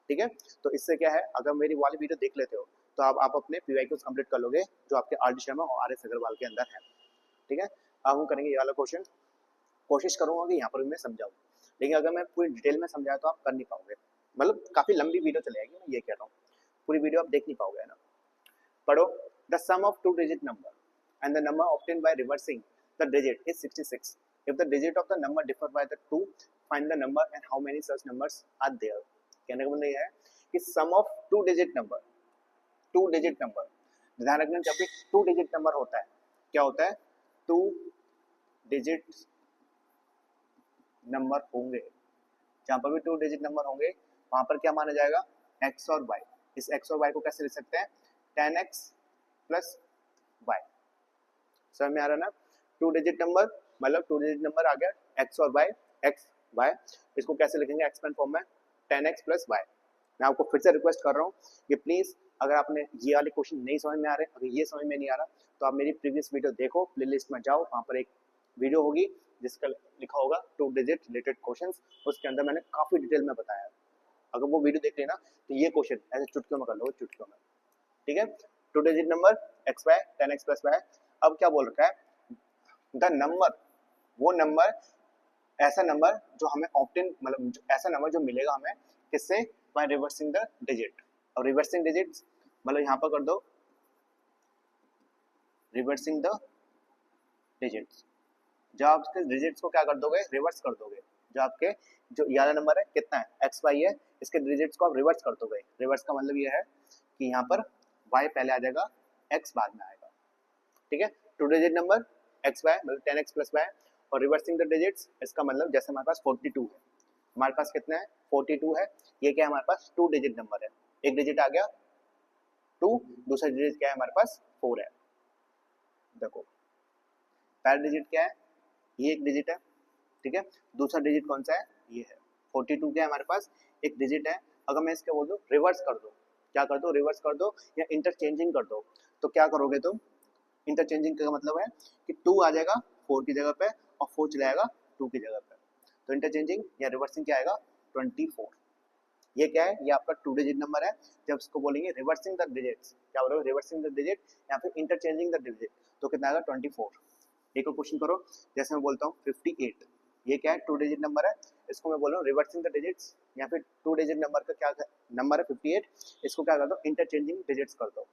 ठीक है। तो इससे क्या है, अगर मेरी वाली वीडियो देख लेते हो तो आप अपने PYQs कंप्लीट कर लोगे जो आपके RD शर्मा और RS अग्रवाल के अंदर है, ठीक है। अब हम करेंगे ये वाला क्वेश्चन, कोशिश करूंगा कि यहाँ पर भी मैं समझाऊँ, लेकिन अगर मैं पूरी डिटेल में समझाया तो आप कर नहीं पाओगे, मतलब काफी लंबी वीडियो चलेगी, मैं ये कह रहा हूँ, पूरी वीडियो आप देख नहीं पाओगे, है ना। पढ़ो, the sum of 2 digit number and the number obtained by reversing the digit is 66. If the digit of the number differ by the 2, find the number and how many such numbers are there. कहने का मतलब ये है कि sum of 2 digit number, to digit number, ध्यान रखना जब भी टू डिजिट नंबर होता है, क्या होता है, टू डिजिट नंबर होंगे, जहां पर भी टू डिजिट नंबर होंगे वहां पर क्या माना जाएगा, x और y। इस x और y को कैसे लिख सकते हैं, 10x प्लस y। समझ में आ रहा ना, टू डिजिट नंबर मतलब टू डिजिट नंबर आ गया x और y, x y, इसको कैसे लिखेंगे एक्सपेंड फॉर्म में 10x प्लस y। मैं आपको फिर से रिक्वेस्ट कर रहा हूँ कि प्लीज अगर आपने ये वाले क्वेश्चन नहीं समझ में आ रहे, अगर ये समझ में नहीं आ रहा तो आप मेरी प्रीवियस वीडियो देखो, प्लेलिस्ट में जाओ, वहाँ पर एक वीडियो होगी जिसका लिखा होगा टू डिजिट रिलेटेड क्वेश्चंस, उसके अंदर मैंने काफी डिटेल में बताया। अगर वो वीडियो देख लेना तो ये क्वेश्चन ऐसे चुटकियों में कर लो, चुटकियों में, ठीक है। Two digit number x y 10x plus y. अब क्या बोल रखा है, द नंबर, वो नंबर, ऐसा नंबर जो हमें ऑप्टेन, मतलब ऐसा नंबर जो मिलेगा हमें किससे, बाय रिवर्सिंग द डिजिट। और रिवर्सिंग डिजिट मतलब यहाँ पर कर दो रिवर्सिंग द डिजिट्स, जब आप इसके डिजिट्स को क्या कर दोगे, रिवर्स कर दोगे। जो आपके जो ये वाला नंबर है कितना है, एक्स वाई है, इसके डिजिट्स को आप रिवर्स कर दोगे। रिवर्स का मतलब ये है कि यहाँ पर y पहले आ जाएगा, x बाद में आएगा, ठीक है। Two digit number x y मतलब 10x प्लस वाई, और रिवर्सिंग द डिजिट्स इसका मतलब जैसे हमारे पास 42 है, हमारे पास कितना है 42 है, ये क्या है हमारे पास टू डिजिट नंबर है, एक डिजिट आ गया 2, दूसरा डिजिट क्या है हमारे पास 4 है। देखो पहला डिजिट क्या है, ये एक डिजिट है, ठीक है, दूसरा डिजिट कौन सा है, ये है 42 क्या है हमारे पास एक डिजिट है। अगर मैं इसके बोल दूं रिवर्स कर दो, क्या कर दो, रिवर्स कर दो या इंटरचेंजिंग कर दो, तो क्या करोगे तुम, इंटरचेंजिंग का मतलब है कि 2 आ जाएगा 4 की जगह पे और 4 चला जाएगा 2 की जगह पे, तो इंटरचेंजिंग या रिवर्सिंग क्या आएगा 24। ये क्या है, ये आपका टू डिजिट नंबर है। जब इसको बोलेंगे रिवर्सिंग द डिजिट्स, क्या बोलोगे, रिवर्सिंग द डिजिट या फिर इंटरचेंजिंग द डिजिट, तो कितना आएगा 24। एक और क्वेश्चन करो, जैसे मैं बोलता हूँ 58, ये क्या है टू डिजिट नंबर है, इसको मैं बोल रहा हूँ रिवर्सिंग द डिजिट्स या फिर टू डिजिट नंबर का क्या नंबर है 58, इसको क्या कर दो इंटरचेंजिंग डिजिट्स कर दो,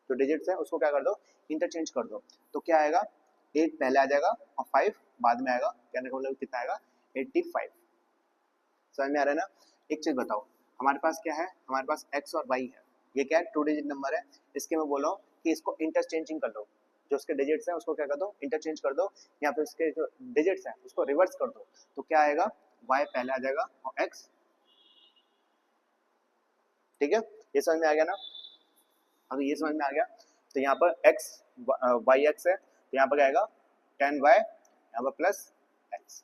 जो डिजिट्स है उसको क्या कर दो इंटरचेंज कर दो, तो क्या आएगा 8 पहले आ जाएगा और 5 बाद में आएगा, कहने का मतलब कितना आएगा 85। समझ में आ रहा है ना। एक चीज बताओ, हमारे पास क्या है, हमारे पास x और y है, ये क्या है टू डिजिट नंबर है, इसके मैं बोल रहा हूँ कि इसको इंटरचेंजिंग कर दो, जो उसके डिजिट्स हैं उसको क्या कर दो इंटरचेंज कर दो, या फिर उसके जो डिजिट्स हैं उसको रिवर्स कर दो, तो क्या आएगा y पहले आ जाएगा और x, ठीक है। ये समझ में आ गया ना, अगर ये समझ में आ गया तो यहाँ पर x वाई एक्स है, तो यहाँ पर क्या आएगा 10y, यहाँ पर प्लस x।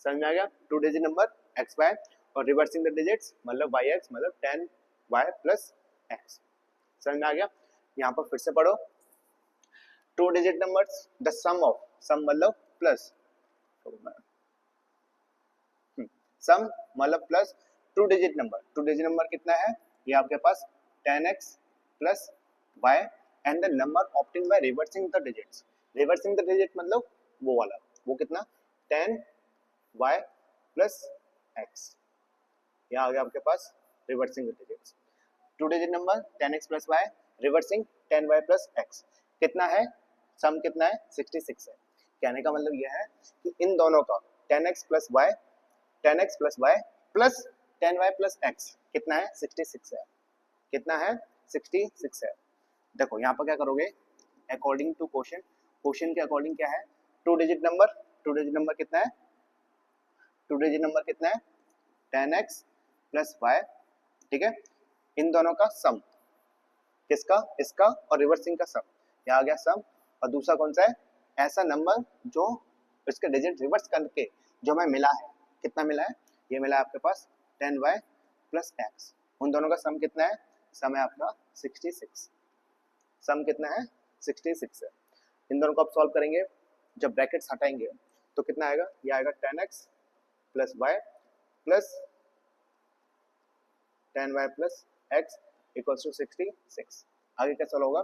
समझ में आ गया, two digit number x y और रिवर्सिंग द डिजिट्स मतलब वाई एक्स मतलब 10y प्लस x। समझ में आ गया। यहाँ पर फिर से पढ़ो, two digit numbers the sum of, sum मतलब प्लस, सम मतलब plus two digit number, two digit number कितना है, ये आपके पास 10x plus y and the number obtained by reversing the digits. Reversing the digit मतलब वो वाला, वो कितना 10y प्लस x, यहाँ आ गया आपके पास reversing the digits. Two digit number 10x plus y, रिवर्सिंग 10y प्लस x, कितना है, सम कितना है 66 है। कहने का मतलब यह है कि इन दोनों का 10x plus y, 10x plus y plus 10y plus x कितना है 66 है, कितना है 66 है। देखो यहाँ पर क्या करोगे, अकॉर्डिंग टू क्वेश्चन, क्वेश्चन के अकॉर्डिंग क्या है, two digit number, two digit number कितना है, टू डिजिट नंबर कितना है 10x प्लस y, ठीक है, इन दोनों का सम, किसका, इसका और रिवर्सिंग का सम, यहाँ आ गया सम। और दूसरा कौन सा है, ऐसा नंबर जो इसके डिजिट रिवर्स करके जो हमें मिला है, कितना मिला है, ये मिला है आपके पास 10y प्लस x, उन दोनों का सम कितना है, सम है आपका 66, सम कितना है 66 है। इन दोनों को आप सॉल्व करेंगे, जब ब्रैकेट्स हटाएंगे तो कितना आएगा, ये आएगा 10x plus y plus 10y plus x equals to 66। आगे क्या सॉल्व होगा,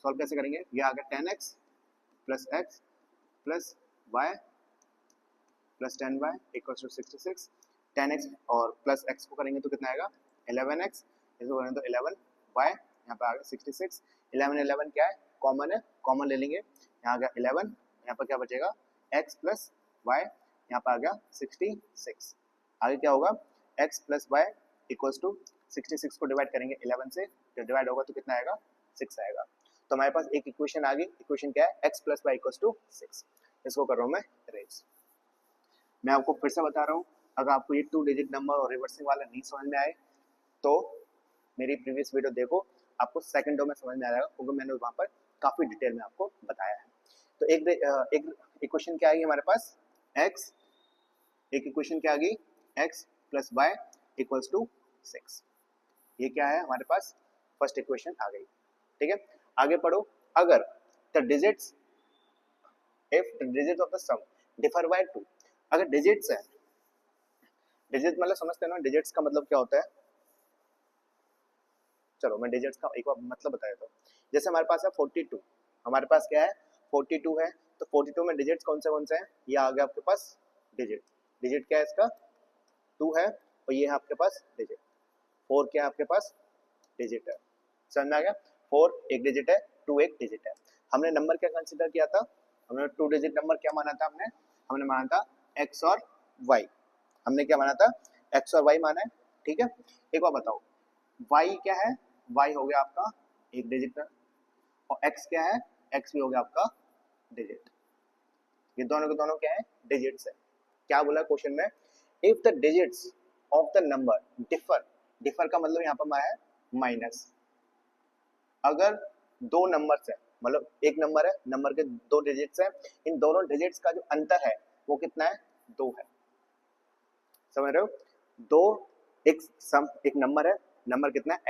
सॉल्व कैसे करेंगे, ये आ गया 10x plus x plus y plus 10y equals to 66, 10x और प्लस x को करेंगे तो कितना आएगा 11x, इसको करेंगे तो 11y, यहाँ पे आ गया 66, 11 11 क्या है कॉमन है, कॉमन ले लेंगे, यहाँ आ गया 11, यहाँ पर क्या बचेगा x प्लस y, यहाँ पर आ गया 66। आगे क्या होगा, x plus y equals to 66 को डिवाइड करेंगे 11 से जब डिवाइड होगा तो कितना आएगा 6 आएगा। तो हमारे पास एक इक्वेशन आ गई। इक्वेशन क्या है, x + y = 6। इसको कर रहा हूँ मैं रेज। मैं आपको फिर से बता रहा हूँ, अगर आपको ये 2 डिजिट नंबर और रिवर्सिंग वाला नहीं समझ में आए तो मेरी प्रीवियस वीडियो देखो, आपको सेकंडों में समझ में आ जाएगा, क्योंकि मैंने वहाँ पर काफ़ी डिटेल में आपको बताया है। तो एक इक्वेशन क्या आ गई हमारे पास x, एक इक्वेशन क्या आ गई x + y = 6। ये क्या है हमारे पास फर्स्ट इक्वेशन आ गई। ठीक है, आगे पढ़ो। अगर the digits if the digits of the sum differ by 2, अगर डिजिट्स है, डिजिट मतलब समझते हैं ना, डिजिट्स का मतलब क्या होता है। चलो मैं डिजिट्स का एक बार मतलब बता देता हूँ। जैसे हमारे पास है 42, हमारे पास क्या है 42 है, तो 42 में डिजिट्स कौन से हैं, ये आ गया आपके पास डिजिट। डिजिट क्या है इसका 2 है, और ये है आपके पास डिजिट। 4 क्या है आपके पास डिजिट है। समझ में आ गया, 4 एक डिजिट है, 2 एक डिजिट है। हमने नंबर क्या कंसीडर किया था, हमने 2 डिजिट नंबर क्या माना था, हमने माना था x और y। हमने क्या माना था, x और y माना है। ठीक है, एक बार बताओ y क्या है, y हो गया आपका एक डिजिट में, और x क्या है, x भी हो गया आपका डिजिट। ये दोनों के दोनों क्या है डिजिट्स है। क्या बोला क्वेश्चन में, if the digits of the number differ, differ का मतलब यहाँ पर है माइनस। अगर दो नंबर्स है, मतलब एक नंबर है, नंबर के 2 डिजिट्स है, इन दोनों डिजिट्स का जो अंतर है वो कितना है 2 है। समझ रहे हो, दो एक नंबर है, नंबर कितना है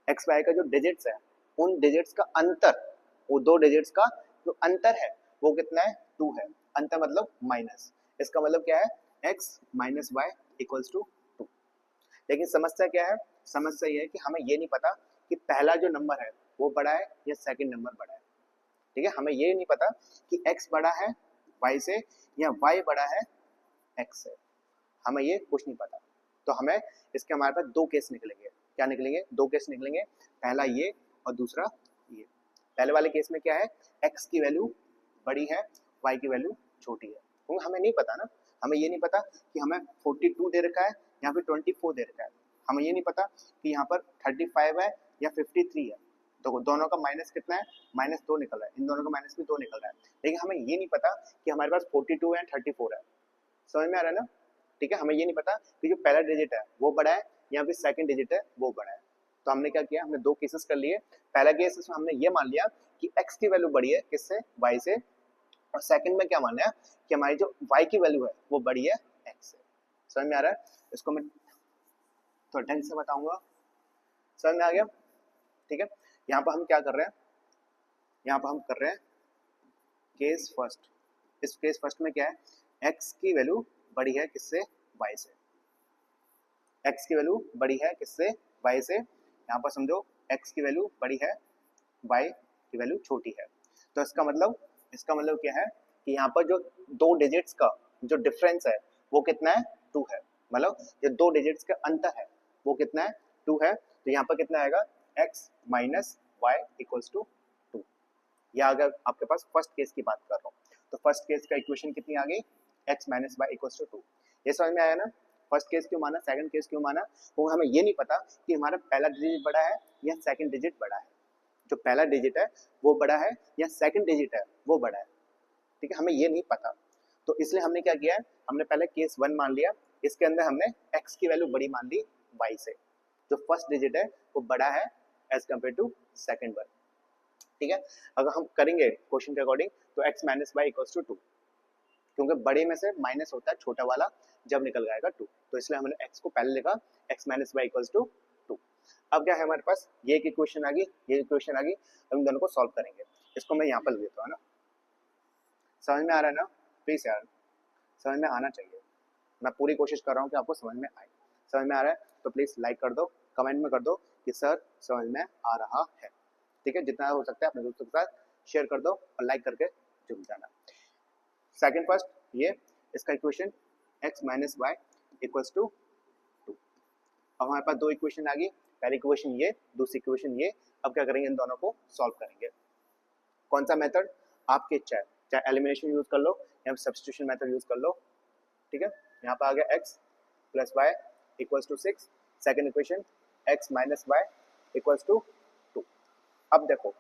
एक्स वाई का जो डिजिट्स है, उन डिजिट्स का अंतर, वो 2 डिजिट्स का जो अंतर है वो कितना है 2 है। अंतर मतलब माइनस, इसका मतलब क्या है x - y = 2। लेकिन समस्या क्या है, समस्या ये है कि हमें ये नहीं पता कि पहला जो नंबर है वो बड़ा है या सेकंड नंबर बड़ा है। ठीक है, हमें ये नहीं पता कि x बड़ा है y से या y बड़ा है x से, हमें ये कुछ नहीं पता। तो हमें इसके हमारे पास 2 केस निकलेंगे। क्या निकलेंगे, 2 केस निकलेंगे, पहला ये और दूसरा ये। पहले वाले केस में क्या है, x की वैल्यू बड़ी है, y की वैल्यू छोटी है। क्योंकि हमें नहीं पता ना, हमें ये नहीं पता कि हमें 42 दे रखा है यहाँ पे 24 दे रखा है, हमें ये नहीं पता कि यहाँ पर 35 है या 53 है। तो दोनों का माइनस कितना है, -2 निकल रहा है, इन दोनों का माइनस भी 2 निकल रहा है। लेकिन हमें ये नहीं पता कि हमारे पास 42 है 34 है। समझ में आ रहा है ना। ठीक है, हमें ये नहीं पता कि जो पहला डिजिट है वो बड़ा है या फिर सेकंड डिजिट है वो बड़ा है। तो हमने क्या किया, हमने 2 केसेस कर लिए। पहला केस में हमने ये मान लिया कि x की वैल्यू बड़ी है किससे, y से, और सेकंड में क्या मानना है कि हमारी जो y की वैल्यू है वो बड़ी है x से। समझ में आ रहा है, इसको मैं थोड़ा ढंग से बताऊंगा, समझ में आ गया। ठीक है, यहाँ पर हम क्या कर रहे हैं, यहाँ पर हम कर रहे हैं केस फर्स्ट। इस केस फर्स्ट में क्या है, x की वैल्यू बड़ी है किससे, y से। x की वैल्यू बड़ी है किससे, y से। यहाँ पर समझो x की वैल्यू बड़ी है, y की वैल्यू छोटी है। तो इसका मतलब क्या है कि यहाँ पर जो 2 डिजिट्स का जो डिफरेंस है वो कितना है 2 है। मतलब जो 2 डिजिट्स का अंतर है वो कितना है 2 है। तो यहाँ पर कितना आएगा, x - y = 2। या अगर आपके पास फर्स्ट केस की बात कर रहा हूँ तो फर्स्ट केस का इक्वेशन कितनी आ गई, x - y = 2। ये समझ में आया ना। फर्स्ट केस क्यों माना, सेकंड केस क्यों माना, वो हमें ये नहीं पता कि हमारा पहला डिजिट बड़ा है या सेकंड डिजिट बड़ा है। जो पहला डिजिट है वो बड़ा है या सेकंड डिजिट है वो बड़ा है। ठीक है, हमें ये नहीं पता। तो इसलिए हमने क्या किया है, हमने पहले केस 1 मान लिया, इसके अंदर हमने x की वैल्यू बड़ी मान ली y से। जो फर्स्ट डिजिट है वो बड़ा है as compare to second one. ठीक है, अगर हम करेंगे क्वेश्चन के अकॉर्डिंग तो x - y = 2, क्योंकि बड़े में से माइनस होता है छोटा वाला जब निकल जाएगा 2, तो इसलिए हमने x को पहले लिखा x - y = 2। अब क्या है हमारे पास, ये एक इक्वेशन आ गई, ये इक्वेशन आ गई, हम दोनों को सॉल्व करेंगे। इसको मैं यहाँ पर लिख देता हूँ ना। समझ में आ रहा है ना, प्लीज यार समझ में आना चाहिए। मैं पूरी कोशिश कर रहा हूँ कि आपको समझ में आए। समझ में आ रहा है तो प्लीज लाइक कर दो, कमेंट में कर दो कि सर समझ में आ रहा है। ठीक है, जितना हो सकता है अपने दोस्तों के साथ शेयर कर दो और लाइक करके जुड़ जाना। सेकंड फर्स्ट ये इसका इक्वेशन x - y = 2। अब हमारे पास 2 इक्वेशन आ गई, पहली इक्वेशन ये, दूसरी इक्वेशन ये। अब क्या करेंगे, इन दोनों को सॉल्व करेंगे। कौन सा मेथड आपकी इच्छा है, चाहे एलिमिनेशन यूज कर लो या सब्स्टिट्यूशन मेथड यूज कर लो। ठीक है, यहाँ पर आ गया x + y = 6। Second equation x - y equals to 2। अब देखो,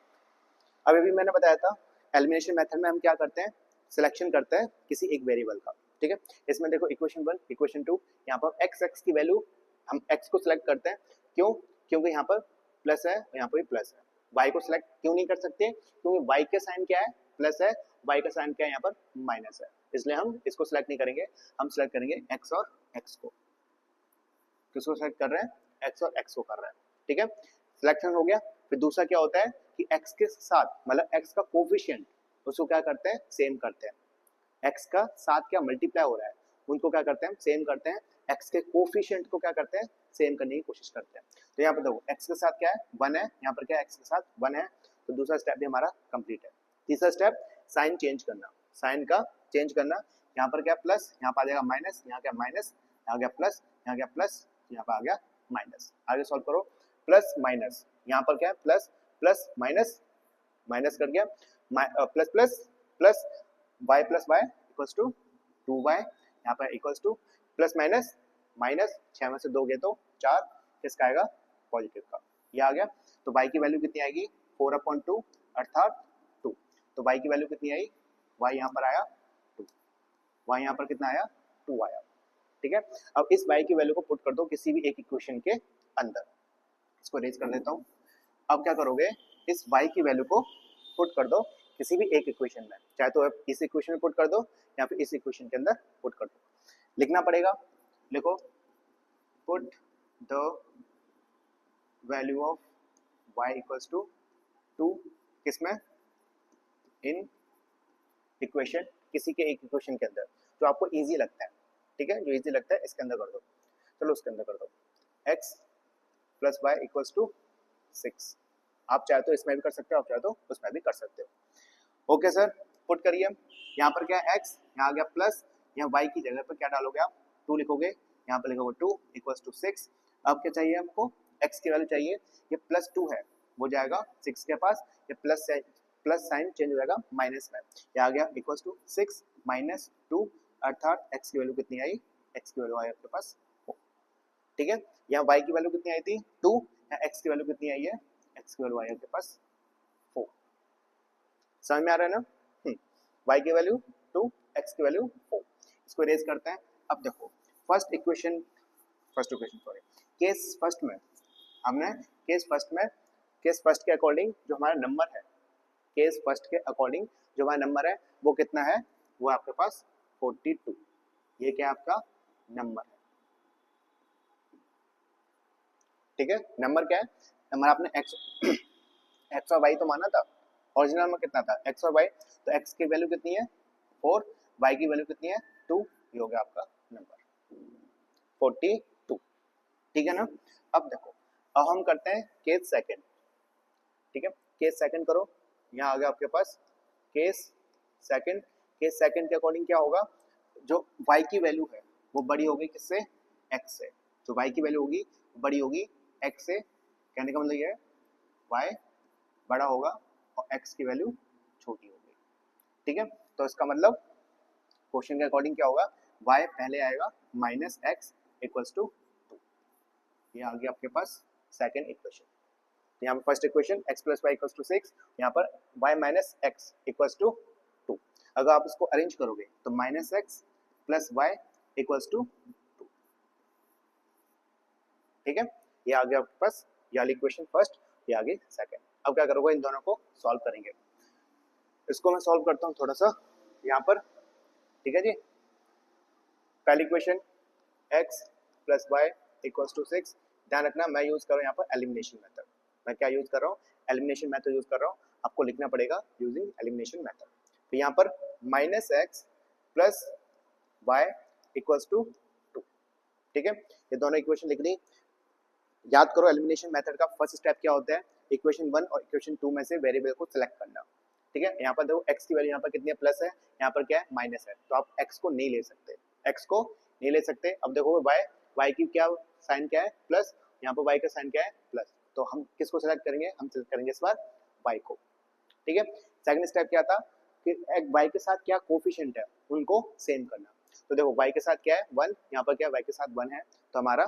अब अभी मैंने बताया था एलिमिनेशन मेथड में हम क्या करते हैं, सिलेक्शन करते हैं किसी एक वेरिएबल का, ठीक है। इसमें देखो इक्वेशन 1 इक्वेशन 2, यहाँ पर x की वैल्यू हम x को सिलेक्ट करते हैं, क्यों, क्योंकि यहाँ पर प्लस है और यहाँ पर भी प्लस है। y को सिलेक्ट क्यों नहीं कर सकते, क्योंकि y के साइन क्या है, प्लस है, y का साइन क्या है यहाँ पर माइनस है, इसलिए हम इसको सिलेक्ट नहीं करेंगे, हम सिलेक्ट करेंगे x और x को। किसको सेलेक्ट कर रहे हैं, x और x को कर रहे हैं, ठीक है। सिलेक्शन हो गया, फिर दूसरा क्या होता है कि x के साथ मतलब x का कोफिशिएंट उसको क्या करते हैं, सेम करते हैं। x का साथ क्या मल्टीप्लाई हो रहा है उनको क्या करते हैं, सेम करते हैं। x के कोफिशिएंट को क्या करते हैं, सेम करने की कोशिश करते हैं। तो यहाँ पर देखो x के साथ क्या है 1 है, यहाँ पर क्या है x के साथ 1 है, तो दूसरा स्टेप भी हमारा कंप्लीट है। तीसरा स्टेप साइन चेंज करना, साइन का चेंज करना, यहाँ पर क्या प्लस, यहाँ पर आ जाएगा माइनस, यहाँ क्या माइनस, यहाँ गया प्लस, यहाँ गया प्लस, यहाँ पर आ गया माइनस। आगे सॉल्व करो, प्लस माइनस, यहाँ पर क्या है प्लस प्लस माइनस, माइनस कर गया plus plus plus y plus y equals to 2y, यहाँ पर equals to plus minus minus, 6 में से 2 गए तो 4, किसका आएगा पॉजिटिव का, ये आ गया। तो y की वैल्यू कितनी आएगी 4/2 अर्थात 2। तो y की वैल्यू कितनी आई, y यहाँ पर आया 2, y यहाँ पर कितना आया 2 आया, ठीक है। अब इस y की वैल्यू को पुट कर दो किसी भी एक इक्वेशन के अंदर, इसको रेज कर लेता हूँ। अब क्या करोगे, इस y की वैल्यू को पुट कर दो किसी भी एक इक्वेशन में, चाहे तो इस इक्वेशन में पुट कर दो या फिर इस इक्वेशन के अंदर पुट कर दो। लिखना पड़ेगा, लिखो put the value of y equals to 2 किसमें, इन इक्वेशन, किसी के एक इक्वेशन के अंदर जो आपको इजी लगता है, ठीक है, जो इजी लगता है इसके अंदर कर दो। चलो उसके अंदर कर दो, x plus y equals to 6। आप चाहे तो इसमें भी कर सकते हो, आप चाहे तो उसमें भी कर सकते हो। ओके सर, पुट करिए। यहाँ पर क्या है x, यहाँ आ गया प्लस, यहाँ y की जगह पर क्या डालोगे आप 2 लिखोगे, यहाँ पर लिखोगे 2 इक्वल्स टू 6। अब क्या चाहिए हमको, x की वैल्यू चाहिए, ये प्लस 2 है वो जाएगा 6 के पास, ये प्लस साइन चेंज हो जाएगा माइनस में, ये आ गया इक्वल्स टू 6 माइनस 2 अर्थात x की वैल्यू कितनी आई, x की वैल्यू आई आपके पास 4, ठीक है। यहाँ y की वैल्यू कितनी आई थी 2, यहाँ x की वैल्यू कितनी आई है, x की वैल्यू आई आपके पास 4। समझ में आ रहा है ना, y की वैल्यू 2, x की वैल्यू 4। इसको रेज करते हैं। अब देखो first equation sorry, case first में हमने केस फर्स्ट के अकॉर्डिंग जो हमारा नंबर है, केस फर्स्ट के अकॉर्डिंग जो हमारा नंबर है वो कितना है, वो आपके पास 42। ये क्या आपका नंबर है, ठीक है। नंबर क्या है, नंबर आपने x और y तो माना था, ओरिजिनल में कितना था x और y, तो x की वैल्यू कितनी है 4, y की वैल्यू कितनी है 2, ये हो गया आपका नंबर 42, ठीक है ना। अब देखो, अब हम करते हैं केस सेकंड, ठीक है, केस सेकंड करो। यहाँ आ गया आपके पास केस सेकंड, केस सेकंड के अकॉर्डिंग क्या होगा, जो y की वैल्यू है वो बड़ी होगी किससे, x से, जो y की वैल्यू होगी बड़ी होगी x से, कहने का मतलब ये है y बड़ा होगा और x की वैल्यू छोटी होगी, ठीक है। तो इसका मतलब क्वेश्चन के अकॉर्डिंग क्या होगा, y पहले आएगा माइनस एक्स इक्वल्स टू 2, ये आ गया आपके पास सेकंड इक्वेशन। यहाँ पर first equation x plus y equals to 6, यहाँ पर y minus x equals to 2। अगर आप इसको अरेंज करोगे तो minus x plus y equals to 2, ठीक है। ये आ गया आपके पास ये वाली इक्वेशन फर्स्ट, ये आ गई सेकंड। अब क्या करोगे, इन दोनों को सॉल्व करेंगे। इसको मैं सॉल्व करता हूँ थोड़ा सा यहाँ पर, ठीक है जी। पहली equation x plus y equals to 6, ध्यान रखना मैं यूज कर रहा हूँ यहाँ पर एलिमिनेशन मेथड। मैं क्या यूज कर रहा हूँ, एलिमिनेशन मेथड यूज कर रहा हूँ, आपको लिखना पड़ेगा यूजिंग एलिमिनेशन मेथड। तो यहाँ पर minus x plus y equals to 2, ठीक है। ये दोनों इक्वेशन लिख दी। याद करो एलिमिनेशन मेथड का फर्स्ट स्टेप क्या होता है, इक्वेशन 1 और इक्वेशन 2 में से वेरिएबल को सिलेक्ट करना, ठीक है। यहाँ पर देखो x की वैल्यू यहाँ पर कितनी है, प्लस है, यहाँ पर क्या है माइनस है, तो आप x को नहीं ले सकते, x को नहीं ले सकते। अब देखो y की क्या साइन क्या है प्लस, यहाँ पर y का साइन क्या है प्लस, तो हम किसको सिलेक्ट करेंगे, हम सिलेक्ट करेंगे इस बार y को, ठीक है। सेकंड स्टेप क्या था कि y के साथ क्या कोफिशिएंट है उनको सेम करना। तो देखो y के साथ क्या है 1, यहाँ पर क्या है y के साथ 1 है, तो हमारा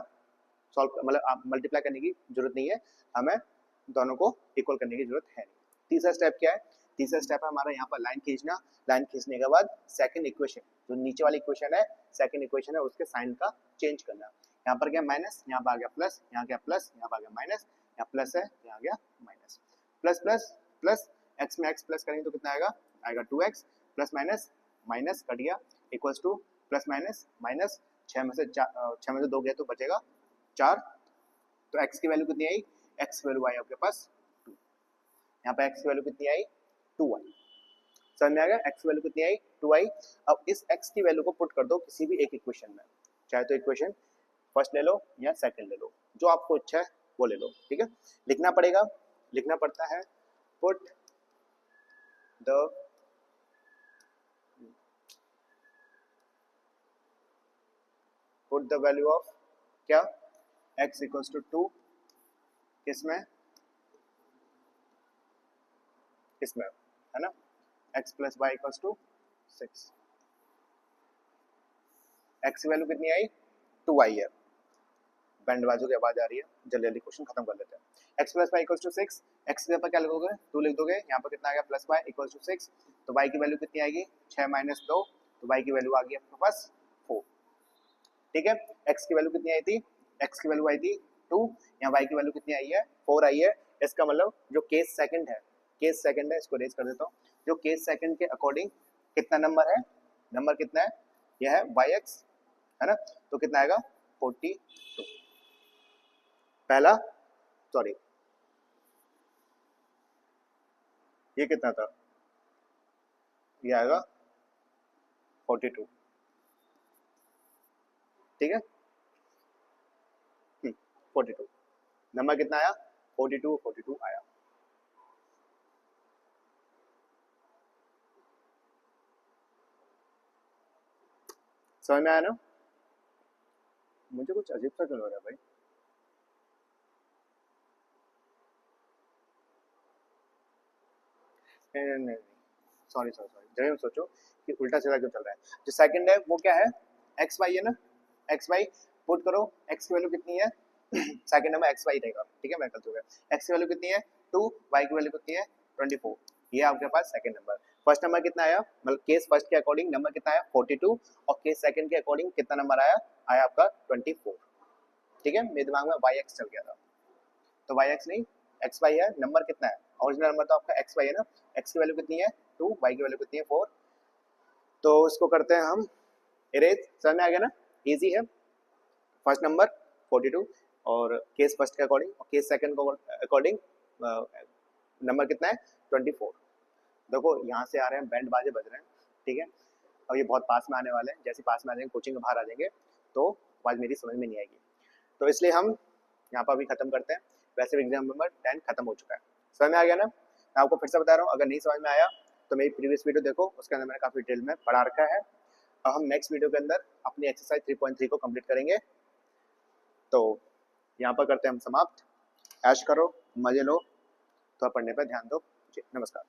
सॉल्व मतलब मल्टीप्लाई करने की जरूरत नहीं है, हमें दोनों को इक्वल करने की जरूरत है नहीं। तीसरा स्टेप क्या है, तीसरा स्टेप है हमारा यहाँ पर लाइन खींचना। लाइन खींचने के बाद सेकंड इक्वेशन, जो नीचे वाली इक्वेशन है, सेकंड इक्वेशन है, उसके साइन का चेंज करना। यहाँ पर क्या माइनस, यहाँ पर आ गया प्लस, यहाँ क्या प्लस, यहाँ पर आ गया माइनस, यहाँ प्लस है, यहाँ आ गया minus. Plus plus plus, x में एक्स प्लस करेंगे तो कितना आएगा, आएगा 2x, plus minus minus cut गया, equals to plus minus minus, 6 में से 2 गया तो बचेगा 4। तो x की वैल्यू कितनी आई, x की वैल्यू आई आपके पास 2। यहाँ पे x की वैल्यू कितनी आई, 2y। समझ में आ गया, x की वैल्यू कितनी आई, 2y। अब इस x की वैल्यू को पुट कर दो किसी भी एक इक्वेशन में, चाहे तो इक्वेशन फर्स्ट ले लो या सेकंड ले लो, जो आपको अच्छा है वो ले लो, ठीक है। लिखना पड़ेगा, लिखना पड़ता है पुट द वैल्यू ऑफ क्या, x इक्वल्स टू 2 किसमें, इसमें है ना, x plus y equals to 6। x की वैल्यू कितनी आई, 2y है। बैंड बाजू की आवाज आ रही है, जल्दी जल्दी क्वेश्चन खत्म कर लेते हैं। x plus y equals to 6, x के ऊपर क्या लिखोगे, 2 लिख दोगे, यहाँ पर कितना आ गया प्लस वाई इक्वल्स टू 6, तो y की वैल्यू कितनी आएगी, 6 माइनस 2, तो y की वैल्यू आ गई आपके पास 4, ठीक है। x की वैल्यू कितनी आई थी, x की वैल्यू आई थी 2, यहाँ y की वैल्यू कितनी आई है, 4 आई है। इसका मतलब जो केस सेकंड है, केस सेकंड है, इसको रेज कर देता हूँ, जो केस सेकंड के अकॉर्डिंग कितना नंबर है, नंबर कितना है, यह है yx, है ना, तो कितना आएगा 42। पहला सॉरी ये कितना था, ये आएगा 42, ठीक है। 42 नंबर कितना आया, 42 आया। समझ में आया ना, मुझे कुछ अजीब सा क्यों हो रहा है भाई, नहीं सॉरी जब मैं सोचो कि उल्टा सीधा क्यों चल रहा है। जो सेकंड है वो क्या है, एक्स वाई है ना, एक्स वाई पुट करो, एक्स की वैल्यू कितनी है, सेकंड नंबर एक्स वाई रहेगा, ठीक है, मैं गलत हो गया, एक्स की वैल्यू कितनी है 2, वाई की वैल्यू कितनी है 24, ये आपके पास सेकंड नंबर। फर्स्ट नंबर कितना आया, मतलब केस फर्स्ट के अकॉर्डिंग नंबर कितना आया 42, और केस सेकंड के अकॉर्डिंग कितना नंबर आया, आया आपका 24, ठीक है। मेरे दिमाग में वाई एक्स चल गया था, तो वाई एक्स नहीं एक्स वाई है, नंबर कितना है, ओरिजिनल नंबर तो आपका एक्स वाई है ना, एक्स की वैल्यू कितनी है 2, वाई की वैल्यू कितनी है 4, तो इसको करते हैं हम इरेज। समझ में आ गया ना, इजी है। फर्स्ट नंबर 42 और केस फर्स्ट के अकॉर्डिंग और केस सेकंड को अकॉर्डिंग नंबर कितना है 24। देखो यहाँ से आ रहे हैं, बैंड बाजे बज रहे हैं, ठीक है। अब ये बहुत पास में आने वाले हैं, जैसे पास में आ जाएंगे कोचिंग में बाहर आ जाएंगे तो आवाज़ मेरी समझ में नहीं आएगी, तो इसलिए हम यहाँ पर अभी खत्म करते हैं। वैसे भी एग्जाम नंबर 10 खत्म हो चुका है। समझ में आ गया ना, मैं आपको फिर से बता रहा हूँ, अगर नहीं समझ में आया तो मेरी प्रीवियस वीडियो देखो, उसके अंदर मैंने काफ़ी डिटेल में पढ़ा रखा है। अब हम नेक्स्ट वीडियो के अंदर अपनी एक्सरसाइज 3.3 को कंप्लीट करेंगे, तो यहाँ पर करते हैं हम समाप्त। ऐश करो, मजे लो, तो पढ़ने पर ध्यान दो जी, नमस्कार।